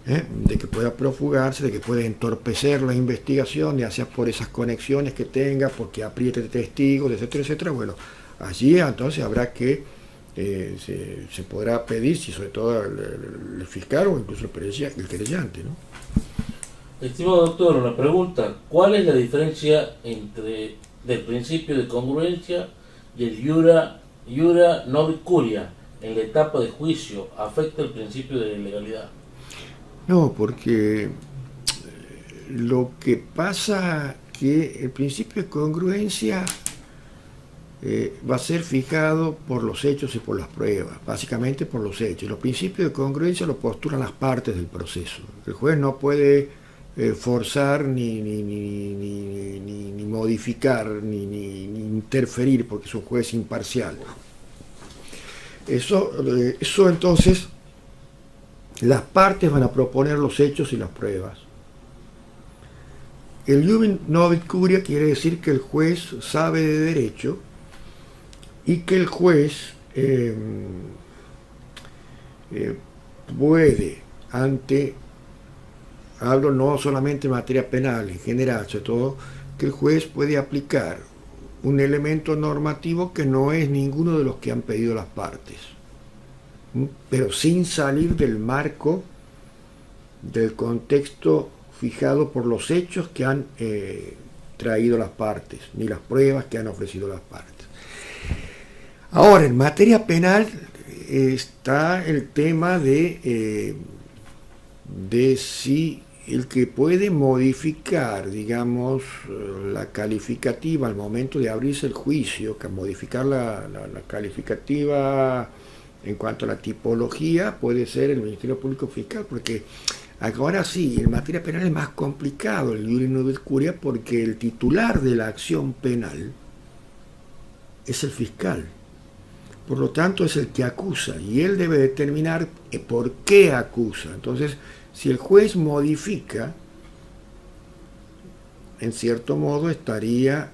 de que pueda profugarse, de que pueda entorpecer la investigación, ya sea por esas conexiones que tenga, porque apriete testigos, etcétera, etcétera. Bueno, allí entonces habrá que se podrá pedir, si sobre todo el fiscal o incluso el querellante, ¿no? Estimado doctor, una pregunta: ¿cuál es la diferencia entre del principio de congruencia y el iura nobis curia en la etapa de juicio? ¿Afecta el principio de legalidad? No, porque lo que pasa que el principio de congruencia va a ser fijado por los hechos y por las pruebas, básicamente por los hechos. Los principios de congruencia los postulan las partes del proceso. El juez no puede forzar ni modificar ni interferir, porque es un juez imparcial. Eso entonces, las partes van a proponer los hechos y las pruebas. El iura nobis curia quiere decir que el juez sabe de derecho y que el juez puede, hablo no solamente en materia penal, en general, sobre todo, que el juez puede aplicar un elemento normativo que no es ninguno de los que han pedido las partes, pero sin salir del marco del contexto fijado por los hechos que han traído las partes, ni las pruebas que han ofrecido las partes. Ahora, en materia penal está el tema de si el que puede modificar, digamos, la calificativa al momento de abrirse el juicio, que modificar la calificativa en cuanto a la tipología, puede ser el Ministerio Público Fiscal, porque ahora sí, en materia penal es más complicado el iura nobis curia, porque el titular de la acción penal es el fiscal. Por lo tanto, es el que acusa y él debe determinar por qué acusa. Entonces, si el juez modifica, en cierto modo estaría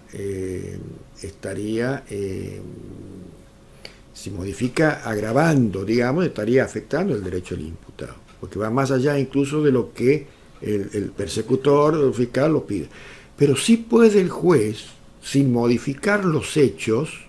si modifica agravando, digamos, estaría afectando el derecho del imputado, porque va más allá incluso de lo que el persecutor o el fiscal lo pide. Pero sí puede el juez, sin modificar los hechos,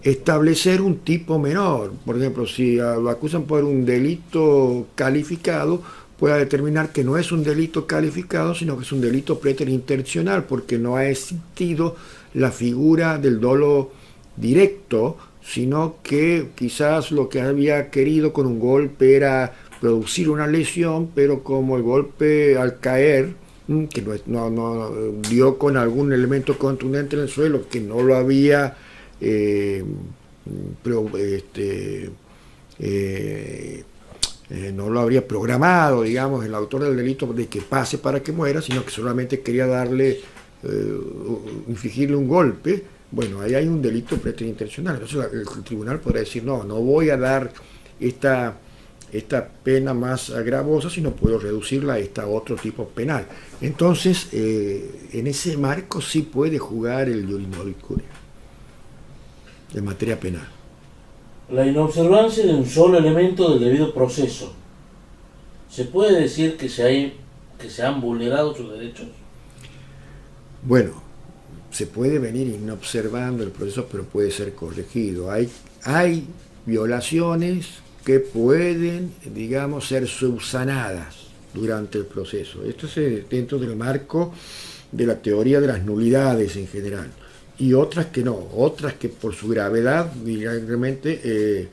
establecer un tipo menor. Por ejemplo, si lo acusan por un delito calificado, pueda determinar que no es un delito calificado, sino que es un delito preterintencional, porque no ha existido la figura del dolo directo, sino que quizás lo que había querido con un golpe era producir una lesión, pero como el golpe al caer, que no dio con algún elemento contundente en el suelo, que no lo había no lo habría programado, digamos, el autor del delito de que pase para que muera, sino que solamente quería infligirle un golpe. bueno, ahí hay un delito preterintencional. Entonces el tribunal podrá decir, no, no voy a dar esta pena más agravosa, sino puedo reducirla a esta otro tipo penal. Entonces, en ese marco sí puede jugar el iuris nobis curia en materia penal. La inobservancia de un solo elemento del debido proceso. ¿Se puede decir que se han vulnerado sus derechos? Bueno, se puede venir inobservando el proceso, pero puede ser corregido. Hay violaciones que pueden, digamos, ser subsanadas durante el proceso. Esto es dentro del marco de la teoría de las nulidades en general. Y otras que no, otras que por su gravedad realmente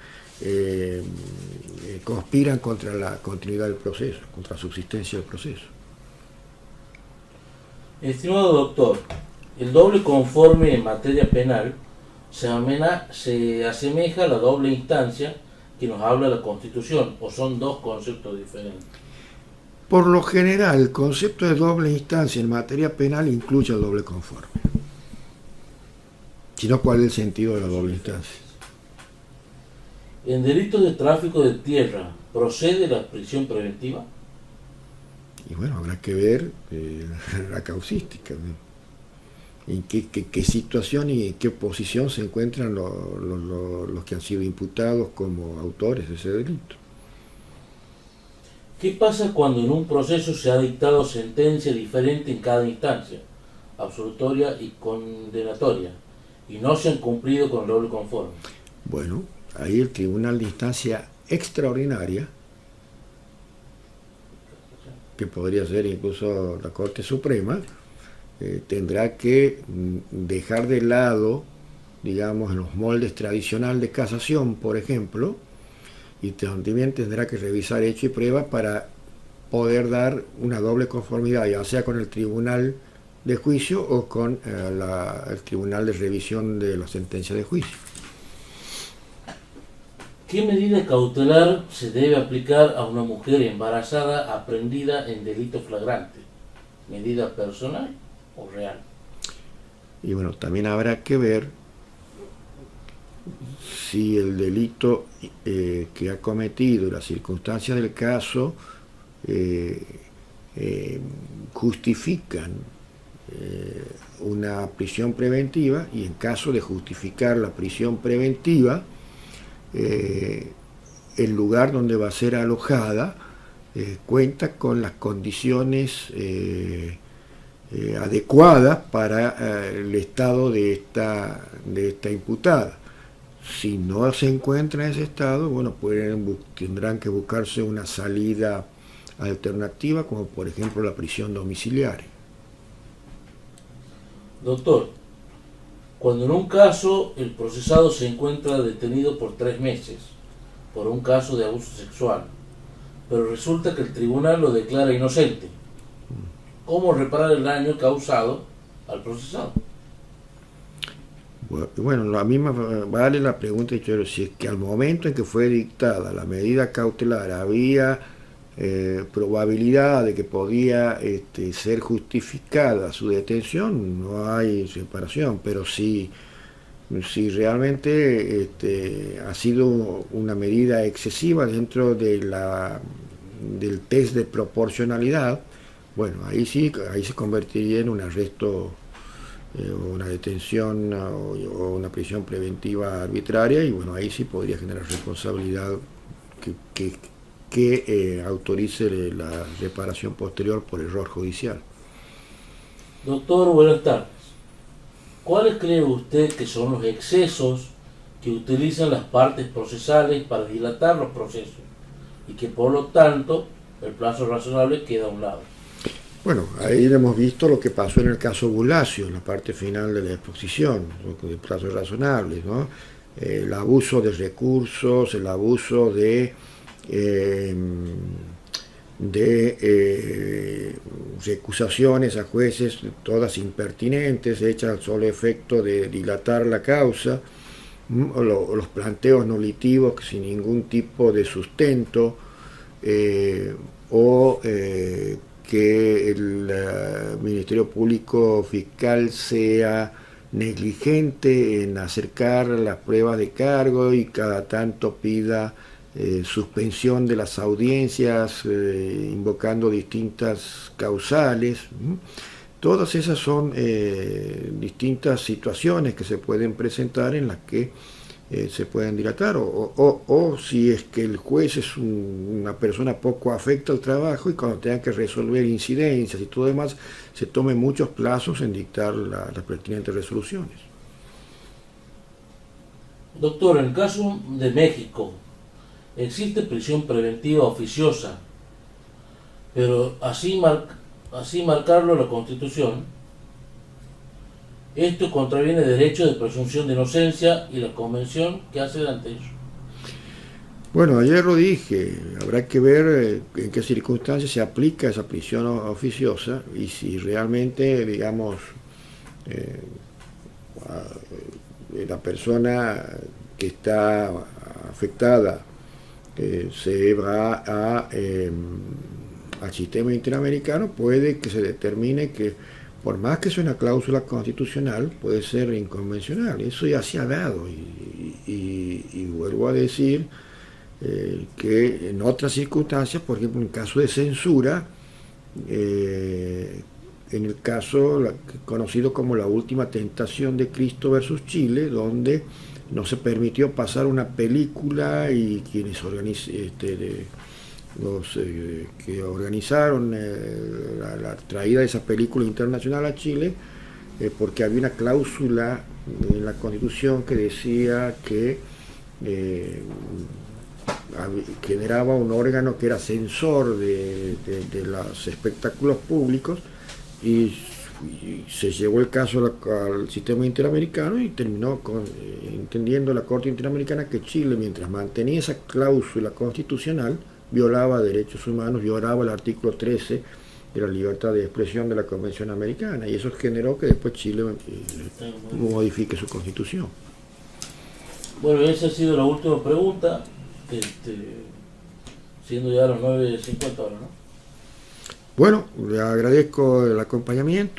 conspiran contra la continuidad del proceso, contra la subsistencia del proceso. Estimado doctor, el doble conforme en materia penal se asemeja a la doble instancia que nos habla la Constitución, o son dos conceptos diferentes. Por lo general, el concepto de doble instancia en materia penal incluye el doble conforme. Si no, ¿cuál es el sentido de la doble instancia? ¿En delitos de tráfico de tierra procede la prisión preventiva? Y bueno, habrá que ver la causística, ¿no? En qué situación y en qué posición se encuentran los que han sido imputados como autores de ese delito. ¿Qué pasa cuando en un proceso se ha dictado sentencia diferente en cada instancia, absolutoria y condenatoria, y no se han cumplido con el doble conforme? Bueno, ahí el Tribunal de Instancia Extraordinaria, que podría ser incluso la Corte Suprema, tendrá que dejar de lado, digamos, los moldes tradicionales de casación, por ejemplo, y también tendrá que revisar hecho y prueba para poder dar una doble conformidad, ya sea con el Tribunal de Juicio o con el Tribunal de Revisión de la sentencia de juicio. ¿Qué medida cautelar se debe aplicar a una mujer embarazada aprehendida en delito flagrante? ¿Medida personal o real? Y bueno, también habrá que ver si el delito que ha cometido y las circunstancias del caso justifican una prisión preventiva, y en caso de justificar la prisión preventiva, el lugar donde va a ser alojada cuenta con las condiciones adecuadas para el estado de esta imputada. Si no se encuentra en ese estado, bueno, tendrán que buscarse una salida alternativa, como por ejemplo la prisión domiciliaria. Doctor, cuando en un caso el procesado se encuentra detenido por 3 meses por un caso de abuso sexual, pero resulta que el tribunal lo declara inocente, ¿cómo reparar el daño causado al procesado? Bueno, a mí me vale la pregunta, si es que al momento en que fue dictada la medida cautelar había probabilidad de que podía ser justificada su detención, no hay separación, pero si realmente ha sido una medida excesiva dentro de del test de proporcionalidad, bueno, ahí se convertiría en un arresto, una detención o una prisión preventiva arbitraria, y bueno, ahí sí podría generar responsabilidad que autorice la reparación posterior por error judicial. Doctor, buenas tardes. ¿Cuáles cree usted que son los excesos que utilizan las partes procesales para dilatar los procesos y que por lo tanto el plazo razonable queda a un lado? Bueno, ahí hemos visto lo que pasó en el caso Bulacio, en la parte final de la exposición, de plazos razonables, ¿no? El abuso de recursos, el abuso de recusaciones a jueces, todas impertinentes, hechas al solo efecto de dilatar la causa, o los planteos nulitivos sin ningún tipo de sustento, que el Ministerio Público Fiscal sea negligente en acercar las pruebas de cargo y cada tanto pida suspensión de las audiencias, invocando distintas causales. Todas esas son distintas situaciones que se pueden presentar en las que se pueden dilatar, o si es que el juez es una persona poco afecta al trabajo y cuando tenga que resolver incidencias y todo demás, se tomen muchos plazos en dictar las pertinentes resoluciones. Doctor, en el caso de México, existe prisión preventiva oficiosa, pero así marcarlo la Constitución. Esto contraviene el derecho de presunción de inocencia y la convención que hace ante ello. Bueno, ayer lo dije, habrá que ver en qué circunstancias se aplica esa prisión oficiosa y si realmente, digamos, la persona que está afectada se va al sistema interamericano, puede que se determine que por más que sea una cláusula constitucional, puede ser inconvencional. Eso ya se ha dado y vuelvo a decir que en otras circunstancias, por ejemplo en caso de censura, en el caso conocido como la última tentación de Cristo versus Chile, donde no se permitió pasar una película y quienes que organizaron la traída de esa película internacional a Chile, porque había una cláusula en la Constitución que decía que generaba un órgano que era censor de los espectáculos públicos y se llevó el caso al sistema interamericano y terminó entendiendo la Corte Interamericana que Chile, mientras mantenía esa cláusula constitucional, violaba derechos humanos, violaba el artículo 13 de la libertad de expresión de la Convención Americana, y eso generó que después Chile modifique su constitución. Bueno, esa ha sido la última pregunta, siendo ya las 9:50 horas, ¿no? Bueno, le agradezco el acompañamiento.